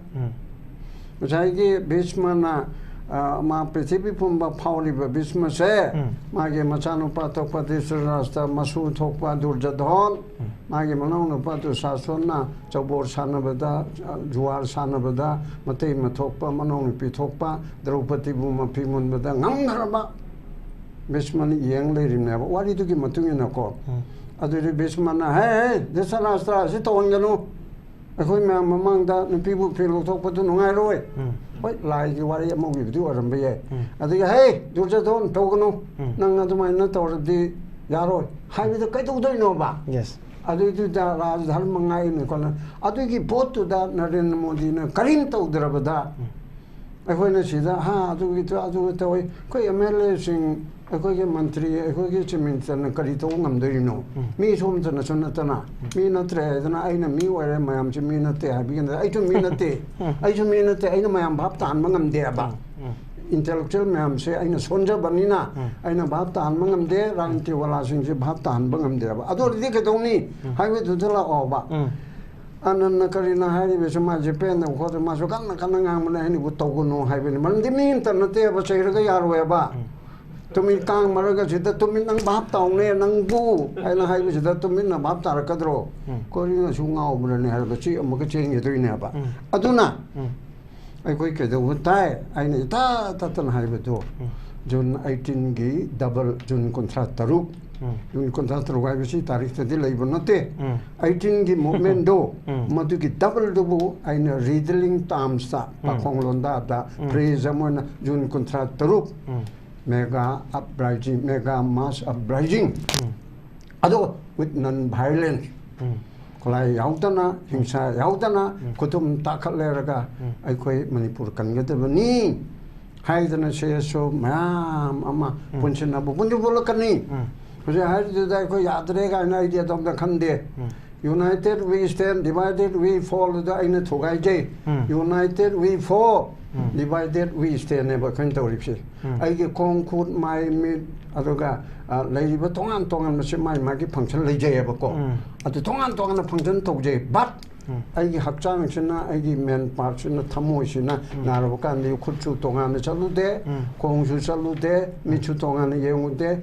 masai ki bishmana ma prithvi pumba phawli ba bisma se mage machanu pa tokpa disrasta masu thokpa durjadhon mage manau pa tu sasona chobor sanabada juar sanabada matei mathokpa manau pi thokpa draupadi bu ma phimun bada ngamdharaba bismani yeng le rimna wari tu ki matungina ko adu bismana he desarastra si tonganu akhoi ma mamangda nupibu philo thokpa tu nungai roi hoi lai ki wari among bi du aram be adu hey durjadhon tognu nang adu mai na tor di yaroi hai bi kai tu doi no ba yes adu tu da raj dharma ngai ne kon adu ki bot tu da Narendra Modi na karim to drabada akhoi na sida ha adu ki adu to koi MLA sing akhoi ke mantri akhoi ke chief minister na kari to ngam doi no mi som chana chana tana mi na tre dana aina mi ware mayam chi mi na te ha bi ai tu mi na te aina mayam bhap tan mangam de ba intellectual mayam se aina sonja banina aina bhap tan mangam de ranti wala sing se bhap tan mangam de ba ado ri ke dongni hai we tu thla o ba ananna karina hai be sama Japan na ko ma so kan ngang mun hai ni bu to ko no hai be man di min tan na te ba sei ra ga yar we ba tumi kang maraga sida tumi nang bhap taung ne nang bu ai na hai sida tumi na bhap tar ka dro ko ri na sungau bra ne har ga chi am ga cheng ye doi ne ba aduna ai koi ke do tai ai ne ta tan hai be do jun 18 gi double jun contract taru jun contract taru ga si tarikh te dilai bonate 18 gi movement do madu gi double do bu ai na redealing terms ta pa khong lon da praise amona jun contract taru mega uprising, mega mass uprising. Ado with non-violence. Kolai yautana, hingsa yautana, kutum takaleraga, aikoi Manipur kangadabani. Haidana sayaso, ma'am, ama, punchinabu, punjubulakani. Because I had to yadrega an idea of the Kande. United we stand, divided we fall, the Aina Togaije. United we fall, divided we stand, never cantoripsi. I get concord my mid Adoga, Lady Batongan Tongan, my Maggie function, Lejay Abako. At the Tongan Tongan function Toge, but I have challenged I give men parts in the Tamoishina, Narabokan, you could shoot Tongan the Chalude, Kongsu Chalude, Michu Tongan the Yemude,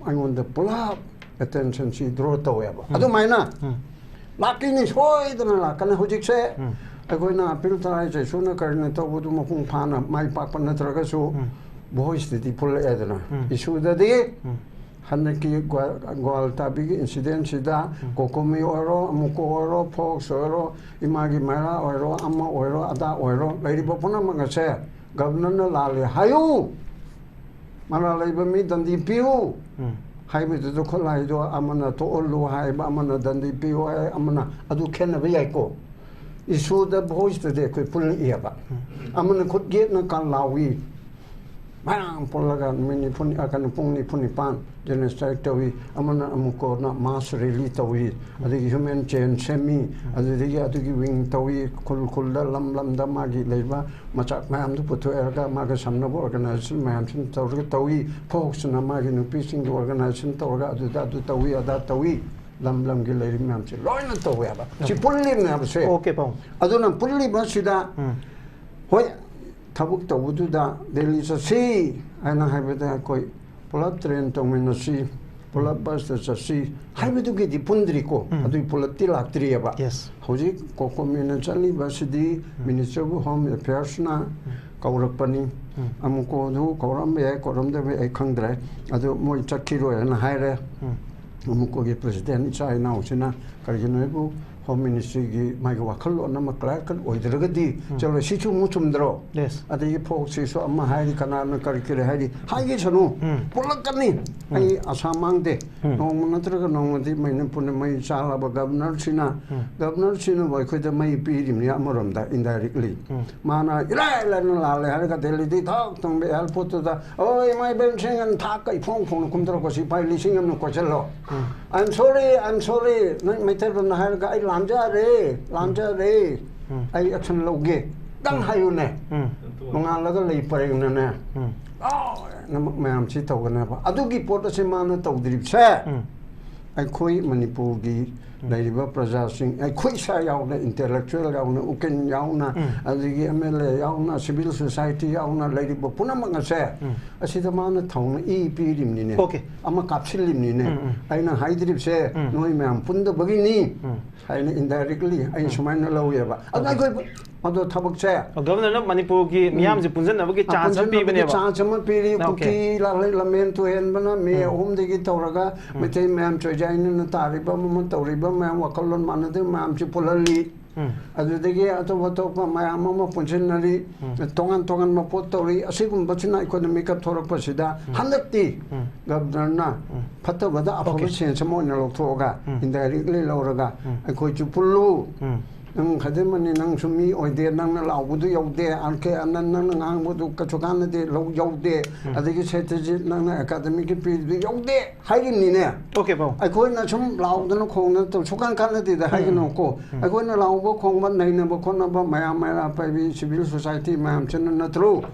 I want the pull up attention, she draw to web. I don't mind. Lacking is hoy than a lack and Hojik say. I go now, Piltarize, sooner carrying to Mokung Pana, my papa Natragaso, voice the pull Edna. Issue the day. Hanaki Gual Tabi incident Sida, Kokomi Oro, Muko Oro, Fox Oro, Imagi Mara Oro, Amma Oro, Ada Oro, Lady Bopona Magase, Governor Lali, Hayu Mara Labor Meet and the Pew. Highway to the Collido, Amana to Olu, High Amana, than the Pew, Amana, Adu Kenaviako. Issue the voice today could pull it ear. Amana could get no Kalawi. Bang, Polagan, Minipuni, Akanapuni, Punipan, Genestawi, Amana Amuko, not mass relitawi, the human chain semi, as the year to giving Tawi, Kulkula, Lam Damagi, Leva, Machak Mam to put to Erga, Magasamna organization, Mamson, Tawi, Folks and Amagin, piecing the organization, Torga, that Tawi, that Tawi. Lam Gilary Mamsi, Loina Tawaba. She put him never say, okay, Pong. I don't know, put him, Basida. What? Tabuk Tabuda, there is a sea, and I have it there quite pull up train to win a sea, pull up bus there's a sea. How do you get the Pundrico? I do pull up till at 3 about. Yes. Hoji, Coco Minachali, Basidi, Minister of Home, a persona, Kaurapani, Amuko, Korambe, Koram, a Kangre, I do more Chakiro and higher. Amuko President, China, Sina, Karjanabu. Home Ministry, my Wakal, and a clerk, or the Ragadi, so she too much draw. Yes. At the epoch, so I'm a highly canal curricular heady. High is a no. Polakani, I Asamang de. No, Monatraga, no, the Manipur, my Salaba Governor Sina. Governor Sina, I could may beat him Yamuram indirectly. Mana, Harga, talk to me, I'll put to the oh, my benching and talk a phone from Kuntrokosi by listening him to Coachella. I'm sorry, my telephone Harga. Lanja re, I action loge. Dang hayune. Mangalaga lay parang oh, ma'am, she told never. Adugi Portasimana told the say. I quit Manipur, Lady Processing, I quit Sayana, intellectual Yauna, Uken Yauna, and the MLA Yauna, civil society Yauna, Lady Bopunamanga say. I see the man at town, E. Okay, I'm a capsule in I know Hydrip say, no, ma'am, Punda Bagini. I indirectly, I Shumana Lawyer. I go other Tabak chair. Governor of Manipur, Miam, the Punzan, never get chance of people. Chance of Piri, Puki, Lament to Enbana, me, whom they get Toraga, Mate Mam Trajan, the Tariba, Toriba, Mam, Wakalon Manade, Mam Chipolali. As they get out of what of my Amama Punchinari, Tongan Mapotori, a second Bachina could make up Tora Pasida, 100 Governor Patavada, Apovici, some more Toga, indirectly Loraga, and could you pull. Kademani Nang Sumi or dear Nang Lao, would you there, Anke and Nang would do Kachokana de Low Yo there. I think it's said Nang academic period, Yo there, hiding in there. Okay, well, I couldn't have some loud and a corner to Chokan Canada, the Haganoko. I couldn't allow Bokong, name of Konaba, my civil society, ma'am, not true.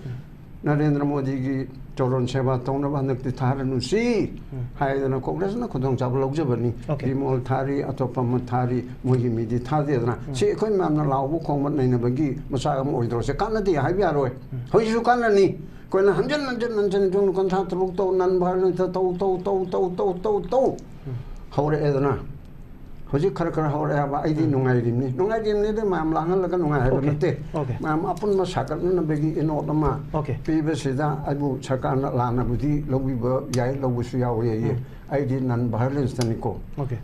Narendra Modi. Joron Seva Tonavan the Taranusi, higher than a Congress, no Kodong Jablo Jabani, Dimol Tari, Atopamatari, Muhimi, the Tadina. See, I couldn't allow Wukong Nabagi, Masagam or Dros, a Canada, Habiaro. How you canani? When 100 June contract to non-violent to. How the Edna? Hoji khar hore aba ai di nungai rim ni de mam langan la kan nungai ha nate mam apun ma sakat na begi ino ma pi be sida abu sakar na la na budi lobi ba yai lobu su ya ye ai di non violence ta niko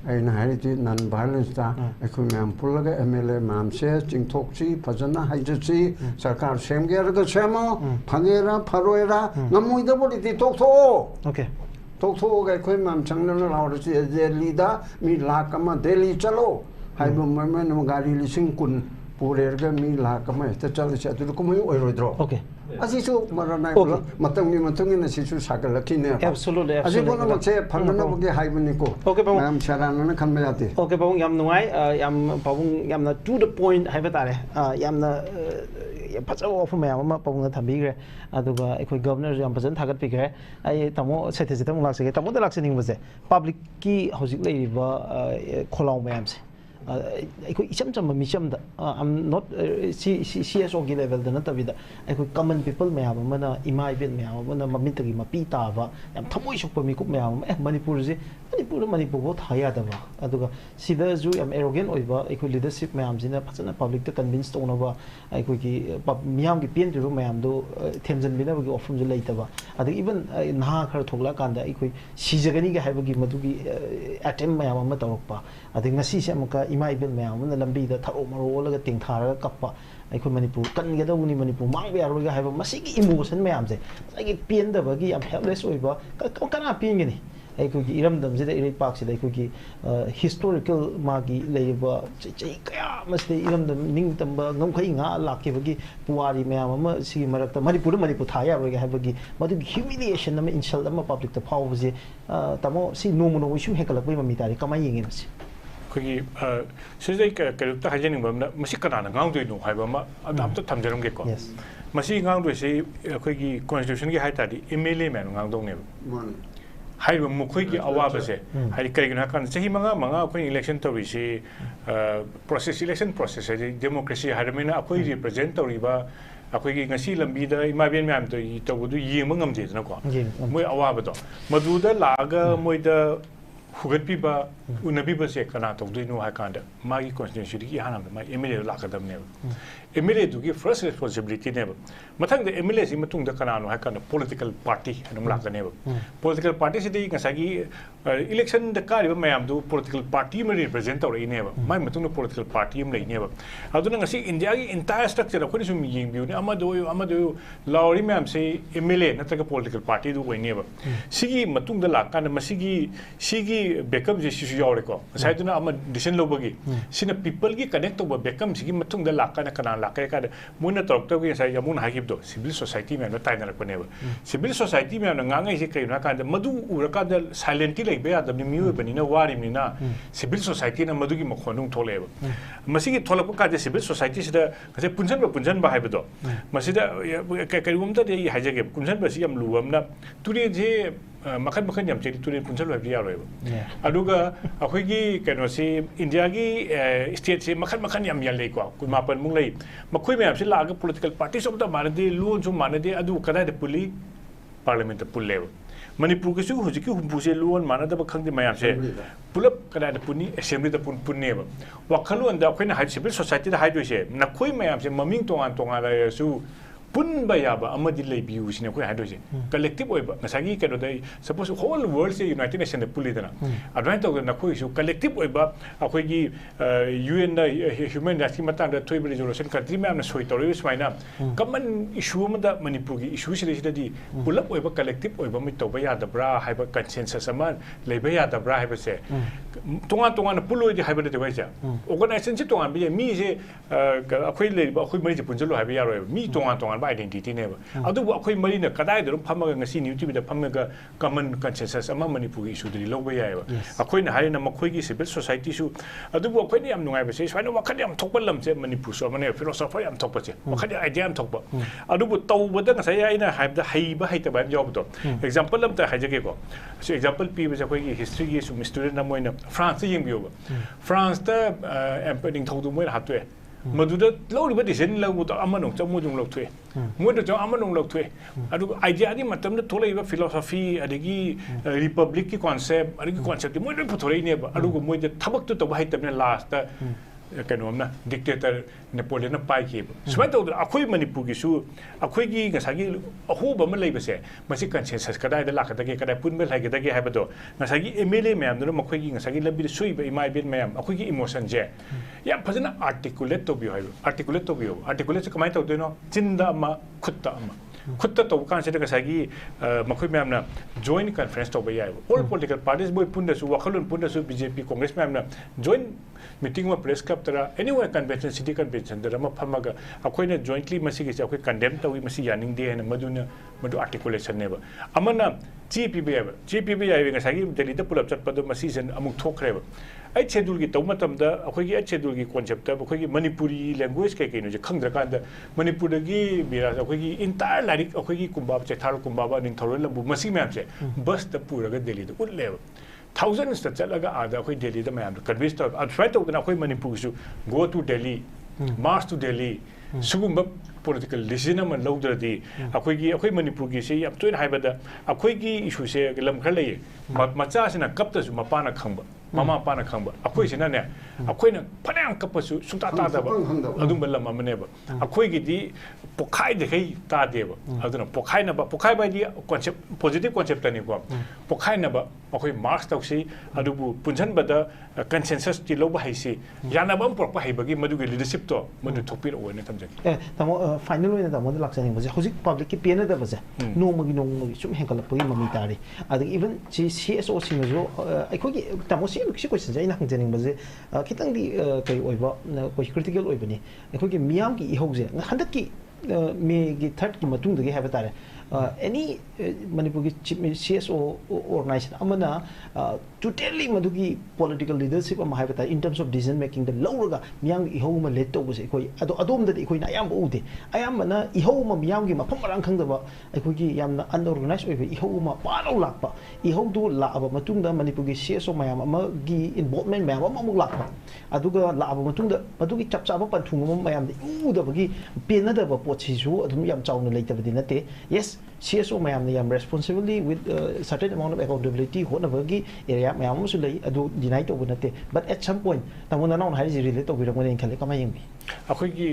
ai na hai di non violence ta aku mam pulaga MLA mam se jing thok chi phajana hai je chi sarkar sem ge ra ga semo phangera pharoera ngamui da bodi ti tok tho Tokso ga koi mam changna na law si Delhi da mi lakh ma Delhi chalo hai bo ma no gari lising kun pure ga mi lakh ma ta chal si atu ko mai oi ro dro asi su marana matang ni na si su sakal ki ne absolutely asi bo na che phangna na ge hai bani ko mam charana na khan ma yate pabung yam nuai yam pabung yam na to the point hai ba tare yam na Pacho of Mama Pong Tamigre, Aduba, a governor, Yamazan Tagat Pigre, I Tamo said his Tamu Tamo the Laxing was a public key housing lady, Colom Mams. I could some mission. I'm not CSO level, the not with I could common people may have a mana, Imai Bin may have one of Mamintagi, Mapita, and Tamoish of Pamiku may have Manipur, Manipur, what Hayadava, Aduga. See, there's you am arrogant over a leadership mams in a public to convince one over I could Miam Pin to Mam do Thames and Mina go from the later. I think even Nahaka Tolakanda, I could Shizagani have a give Matugi attempt my Amatopa. I think Nasishamaka. Imai bin mea mun lambi da tharo maro la ting thara kappa ai khoi manipur kan ge da uni manipur mang be aroga ha ba masigi emotion mea amse ai pien da ba gi am helpless oi ba kana pien ge ni ai ko gi iram dam je da iri park se da ko gi historical magi lei ba chei kaya mas de iram dam ning tam ba ngam khai nga la ke ba gi puari mea ma si marak ta manipur thaya roga ha ba gi madu humiliation na insult ma public ta phaw je tamo si no no issue hekala bai ma mi tari kamai yeng ni Kuki, Suzy Karuta Hajaning, Masikana, Gandu, Hibama, adopted Tamjarum Geko. Yes. Masi Gandu say, Kuki Constitution Haitadi, MLA man, Gandong. Haiba Mukwiki Awabase, Haikagan, Sahimanga, Manga, election to receive election process, democracy, Hadamina, Akui represent Riva. Akwai ngasi lambi da imabien mam to do yimangam je na ko moi awabado maduda laga moi da Hugat ba unabi ba se kana to do no hakanda magi constitution ki hanam ma MLA lakadam ne MLA du ki first responsibility ne mathang de MLA si matung da kana no hakanda political party anum lakane political party se de ngasagi election da kari ba mayam du political party me represent or ne ba mai matung political party me ne ba aduna ngasi India ki entire structure ko ni sum ying biu ne amado lawri mayam se MLA natraga political party du ne ba sigi matung da lakana masigi backup je yaureko saiduna ama decision lobagi sina people ki connect to backup sigi matung da lakana kana lakai ka muna talk to ki sai yamun hagib do civil society me no taina rakone civil society me no ngangai se kai na ka madu uraka da silently like be adam ni miu bani na wari ni na civil society na madu ki makhonung thole masigi tholak ka civil society sida kase punjan ba haibedo masida kai umta de haijage punjan ba si yam luam na turi je makan yam cheri turi punjan ba biya roe aduga akhoi gi kano si India gi state se makan yam yal lei ko ku mapan mung lei makhoi me se laga political parties of the manade luon su manade adu kada de puli parliament de pulle Manipur ke su hujiki humpu se luon manada ba khang de mayam se pulap kada de puni assembly de punne ba wakhalu anda akhoi na civil society da haidoi se na khoi mayam se maming tongan la su pun bayaba amadi lei biu sine ko hado je collective oiba nasagi kano dai suppose whole world se United Nations puli dana advance to na ko isu collective oiba akoi gi UN da human rights matang da toy resolution country ma na soi tori smaina common issue ma da Manipur gi issue se di pulap oiba collective oiba mi to baya da bra haiba consensus ama lei baya da bra haiba se tonga na puloi di haiba de waja organization se tonga bi mi se akoi lei ba akoi mari je punjalo haiba ya ro mi tonga identity never. Adu akhoi marina kadai de phamaga ngasi newtv da phamaga common consensus ama Manipur issue de loba yaiba akhoi na harina makhoi gi civil society su adu akhoi ni am nungai ba se swaina wakhat yam thokpa lam se Manipur so mane philosopher yam thokpa se wakhat idea yam thokpa adu bu tawba da ngasai aina haibda haiba haita ba job do example lam ta haijage ko so example pi ba akhoi gi history gi su student na moina France ying bio ba France ta emperor thodu moi hatwe मधुदा लौरिबा decision लौबुतो अमनों चमुजुं लौथुए मोदो जो अमनों लौथुए अदु आइडिया दि मतमदा थोलैबा फिलोसफी अदगी रिपब्लिक की कॉन्सेप्ट अदगी कॉन्सेप्ट मोदो पुथोरैनेबा अदुगो मोइदे थबक्तु तब हाइतबने लास्ट कनोमना डिक्टेटर नेपोलियन पाइकेब सुमाय तौदर अखोय मणिपुर गिसु अखोय गी गसागी अहोब अमा लैबसे मसि कंसेंसस कदाय दा लाखदगे कदाय पुनबे लाइगदगे हाइबदो गसागी एमएलए मैम दो मखोय गी गसागी लबि सुइबा इमाय बेन मैम अखोय गी इमोशन जे या फजना आर्टिकुलेट तो बियो हाइबो आर्टिकुलेट कमाय तौदनो चिंदा अमा खुत्ता अमा खुत्ता तो कांसिदा गसागी मखोय मैमना जॉइंट कॉन्फ्रेंस तो बयाय ऑल पॉलिटिकल पार्टीज बोय पुंदसु वखलुन पुंदसु बीजेपी कांग्रेस मैमना जॉइंट मीटिंग में प्रेस क्लब तरा एनीवे कन्वेंशन सिटी कन्वेंशन दरा म फमगा अखोयने जॉइंटली मसिगे अखोय कंडेम तवी मसि यानिंग दे हेन मदुना मदु आर्टिकुलेशन नेबा अमना जीपीबी आइबे गसागी दिल्ली दा पुलप चटपदो मसि जन अमुक थोखरेबा आई शेड्यूल की तौ मतमदा अखोयगी आई शेड्यूल की कॉन्सेप्ट अखोयगी मणिपुरी लैंग्वेज कई कई खंगद्रकांद मणिपुरदगी बिराज अखोयगी इंटायर लाइक अखोयगी कुंबाब चेथार कुंबाब निंथौर लंबु मसि मैमसे बस द पुरगा दिल्ली दा उलेब thousands ता चलगा आदा अखोय दिल्ली दा मैम कन्विंस तो अथ्राइ तौदना अखोय मणिपुर सु go to Delhi march to Delhi सुगुंबा political decision ama lawdradi akhoi manipur gi se yam toin haibada akhoi gi issue se lam khar lei macha sina kapta su mapana khangba mama pana khangba akhoi sina ne akhoi na phanang kappa su sungta ta da ba adum lam amane ba akhoi gi di pokhai de kai ta de ba aduna pokhai na ba pokhai ba di concept positive concept ni ko pokhai na ba akhoi marks tok si adubu punjan ba da consensus ti lo ba hai si yana bam prok ba hai ba gi madu gi leadership to madu thopir o ne tamjaki tamo final way na tamo laksani ba hozik public ki pena da ba ja no magi sum henkal pa gi mami tari adi even chi CSO sing jo akhoi gi tamo si question ja ina hangjening ba je kitang di kai oi ba ko critical oi bani akhoi gi miam ki ihog je handak ki me gi third ki matung da gi have tare any manipur ki CSO organization amana totally madugi political leadership am have in terms of decision making the lower miam gi ihog ma let to se koi adom da ikoi na yam ude ayam na ihog ma miam gi mafam rang khang da ba ikoi gi yam na unorganized oi ihog ma pa lo lak pa ihog du la aba matung da manipur gi CSO mayam ama gi involvement mayam ama muk lak pa aduga la aba matung da madugi chap chap pa thung ma mayam de u da gi pen na da ba pot si su adum yam chaw na leita ba dinate yes CSO mayam yam responsibly with certain amount of accountability hona ba gi area mayam su lei adu deny to bunate but at some point tamona na hai relate to biram ne khale kama yeng bi akhoi gi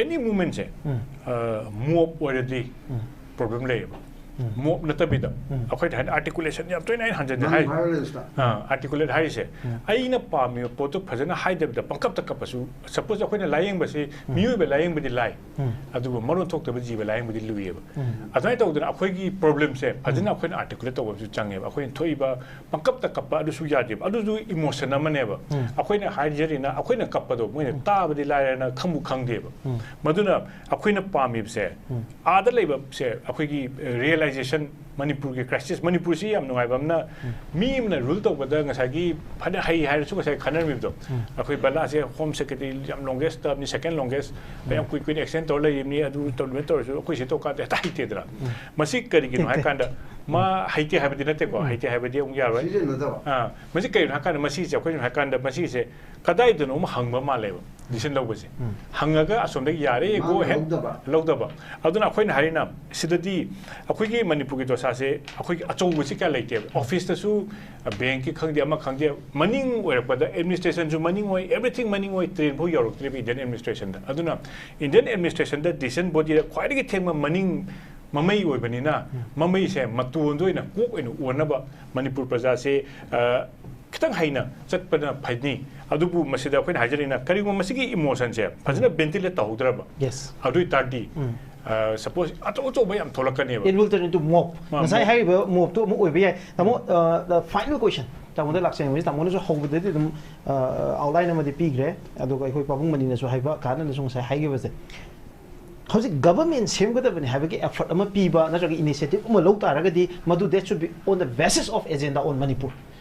any movement se move already problem lei move na tabida akhoi han articulation yam 2900 hai articulate hai se aina pa mi potu phajana hai da pangkap ta kapasu suppose akhoi na layeng ba se miyu be layeng ba di lai adu maron thok ta ba ji be layeng ba di luye ba adai ta udana akhoi gi problem se phajana akhoi na articulate to ba su change ba akhoi thoi ba pangkap ta kapa adu su ya de adu su emotion na mane ba akhoi na hai jeri na akhoi na kapa do moi na ta ba di lai na khamu khang de ba maduna akhoi na pa mi se ada lei ba se akhoi gi realization Manipur ki crisis Manipur si yam nungai bamna mi na rule to bada ngasagi phada hai hai su sai khanar mi do akhoi bala se home secretary yam longest term ni second longest bayam quick extent to lai ni adu to mentor su akhoi se to ka ta hi te dra masi kari gi no hai kanda ma haite ha badi nate ko haite ha badi ung ya right masi kai ha kanda masi se akhoi ha kanda masi se kadai do no ma hangba ma le decision lo base hangaga asom da yare go ahead logdaba aduna akhoi na harina sidadi akhoi gi Manipur ki dosa se akhoi achou basi ka laite office ta su bank ki khangde ama khangde maning oirak da administration su maning oi everything maning oi train bho yorok tri Indian administration da aduna Indian administration da decision body khwai gi thengma maning mamai oi bani na mamai se matu ndoi na kok oi no onaba Manipur praja se kitang haina chatpana phaini adubu masida khoi hajarina karigma masigi emotion se phajna ventilate tahudraba yes adui tardi suppose ato bayam tholakane it will turn into mob nasai hai mob to mo oi bai tamo the final question tamo da laksen mi tamo so hob de dum outline ma de pigre adu kai khoi pabung mani na so hai ba kana na so sai hai ge base hoji government semgadabani have a effort ama piba na initiative uma lo taraga di madu that should be on the basis of agenda on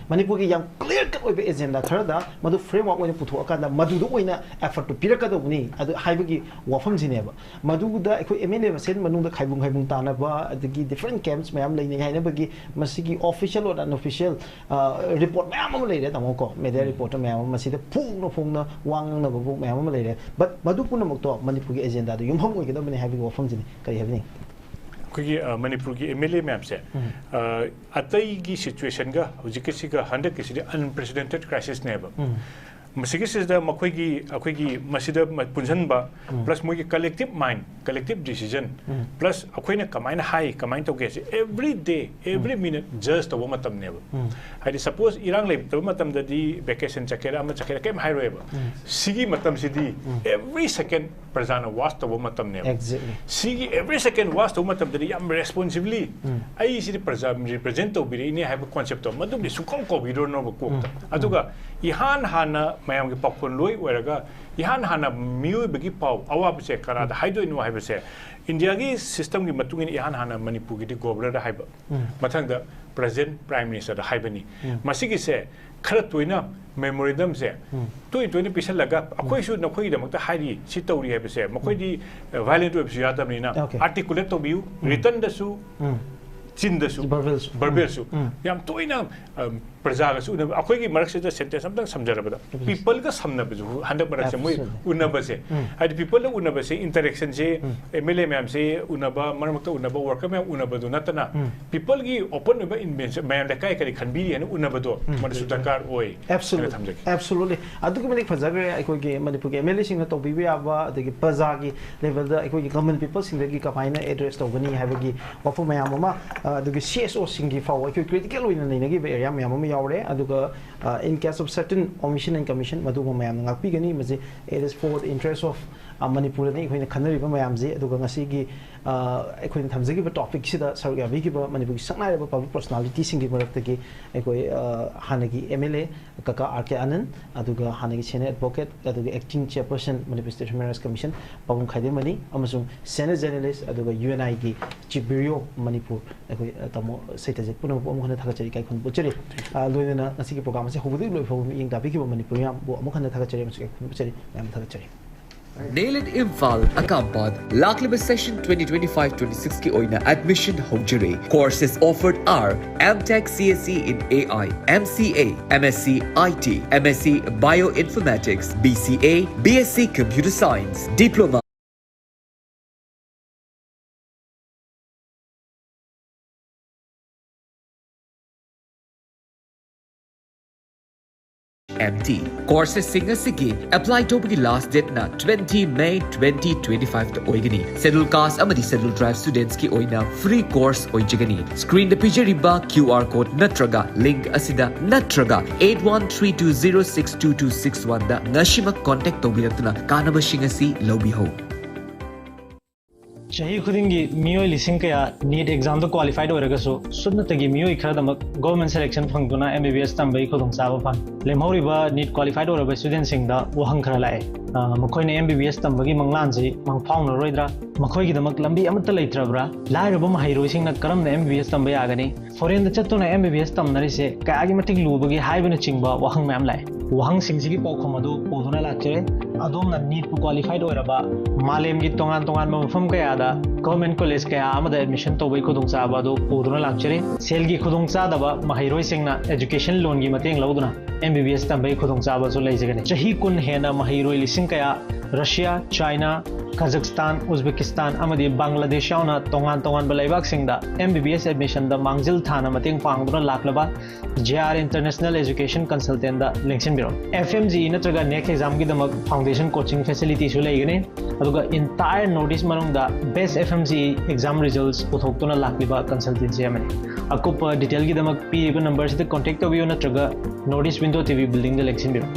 Manipur ki yang clear cut ओइबे agenda खरदा मदु framework ओइना पुथो अकांदा मदुदो ओइना effort to पिरकदोबनी अदु हाइबगी वाफम जिनेबा मदुदा अखोय एमएलए मसेन मनुंगदा खाइबुंग तानाबा अदगी डिफरेंट कैंप्स मयाम लेने हाइनाबगी मसिगी ऑफिशियल और अनऑफिशियल रिपोर्ट मयाम अम लेरे तमोको मीडिया रिपोर्ट मयाम मसिदा फुंगना वांगना बबु मयाम अम लेरे बट मदु पुनमक्तो मणिपुर की एजेंडा दो युमहम ओइगदबनी हाइबगी वाफम जिने करि हाइबनी कोई मणिपुर की एमएलए मैम से अतई की सिचुएशन का हुजिकसी का 100 किसी अनप्रेसिडेंटेड क्राइसिस ने प्लस मोगी collective mind collective decision plus अखोइना कमाइन हाई कमाइन तौगे every day every minute just तब मतमनेब हाइदि सपोज इरांग लेब तब मतमददी वेकेशन चकेरा अमा चकेरा केम हाइरोएब सिगी मतमसिदी एवरी सेकेंड प्रजाना वाच तब मतमनेब सिगी एवरी सेकेंड वाच तब मतमददी याम रेस्पोंसिबली आई सिदी प्रजा रिप्रेजेंट तौबिरिने हाइब कांसेप्ट तो मदुबि सुकौ कोबिरो नो कोकता अदुगा इहान हाना मैम के पापुन लोई ओरगा इहान हाना मियोबगी पाव अवाबसे करादा हाइदोइनो हाइबसे इंडिया की सिस्टम की मतुंगिन इहान हाना मणिपुर की गवर्नर हाइब मथंग द प्रेसिडेंट प्राइम मिनिस्टर हाइबनी मसिगी से खर तोइना मेमोरेंडम से तोइ पिसल लगा अखोइसु नखोइ दमकता हाइरी सि तौरी हाइबसे मखोइदी वायलेंट वेबसु यादबनिना आर्टिकुलेट तोबिउ रिटर्न दसु चिंदसु बर्बेलसु याम तोइना प्रजागसु अखोइ की मरक से सेंटेंस अमतंग समझरबदा पीपल का समनबजु हंदक मरक से मोय उनबसे हाइद पीपल उनबसे इंटरेक्शन से एमएलए मैम से उनबा मरमक उनबा वर्कर मैम उनबदु नतना पीपल की ओपन ओबा इन्वेंशन मैम लेकाय करी खनबीरी है उनबदो मदसु दरकार ओय एब्सोल्युटली अदुक मनिक फजागरे अखोइ के मणिपुर के एमएलए सिंग तोबिबे आबा अदगी प्रजा की लेवल दा अखोइ की कॉमन पीपल सिंग की कमाइना एड्रेस तोबनी हाइबगी वफु मैम अमा अदगी सीएसओ सिंग की फाव अखोइ क्रिटिकल ओइना नैनगी एरिया मैम in case of certain omission and commission madunga mayam ngakpigani maje it is for the interest of Manipur ni khoina khanariba mayam je aduga ngasi gi khoina thamjagi ba topic sida sarga bi gi ba Manipur saknai ba public personality sing gi marak gi khoi hanagi MLA kaka RK Anand aduga hanagi senior advocate aduga acting chairperson Manipur State Human Commission pabung khaidem mani amasung senior journalist aduga UNI gi chief bureau Manipur khoi tamo SATYAJEET punam pom khana thagachari kai khon puchari loina nasi gi program se hobudi loi phom ing da bi gi Manipur yam bo am khana thagachari am se khon puchari am thagachari Nail it Imphal Akampad Laklib session 2025-26 की ओइना admission होजरे. Courses offered are MTech CSE in AI, MCA, MSc IT, MSc Bioinformatics, BCA, BSc Computer Science, Diploma MT. Courses singer sigi apply to be last date na 20 May 2025 to oigani. Schedule caste amadi schedule drive students ki oina free course oijigani. Screen the pijariba QR code natraga link asida natraga 8132062261 da ngashima contact tobiratna kanaba shingasi lobiho. चाही खुदिंगी मियोय लिसिंग कया NEET exam तो qualified होरगसो सुन्नतगी मियोय खरदमक government selection फंगदुना एमबीबीएस तंबई खुदुंग चाबा फन लेमहौरिबा नीट क्वालिफाइड होरबा स्टूडेंट सिंगदा वहंग खरा लाए मखोयने एमबीबीएस तंबगी मंगलानसि मंगफाउन रोइद्रा मखोयगिदमक लंबी अमत लेत्रब्रा लाइरबा महैरोय सिंगना करमना एमबीबीएस तंबा यागनी फॉरेन द चत्तुना एमबीबीएस तंबनरिसे कयागी मतिक लुबगी हाइबना चिंगबा वहंग मैम लाए वहंग सिंगसिगी पाउखम अदु पोदुना लाचरे अदोमना नीट क्वालिफाइड होरबा मालेमगी तोंगान तोंगान मफम कयादा गवर्नमेंट कॉलेज कया अमदा एडमिशन तौबई खुदुंग चाबा दो पोदुना लाचरे सेलगी खुदुंग चादबा महैरोय सिंगना एजुकेशन लोन की मतेंग लौदुना एमबीबीएस तंबई खुदुंग चाबा सो लेजगने चाही कुन हेना महैरोय लिसिंग कया Russia China Kazakhstan, Uzbekistan, amadi Bangladesh yauna tongan balaibak singda MBBS admission da mangzil thana mating pangduna laklaba JR International Education Consultant da linksin biro FMG natraga next exam gi damak foundation coaching facility su leigane aduga entire notice manung da best FMG exam results puthoktuna lakliba consultancy amani akup detail gi damak pi number se contact tobiyo natraga notice window TV building da linksin biro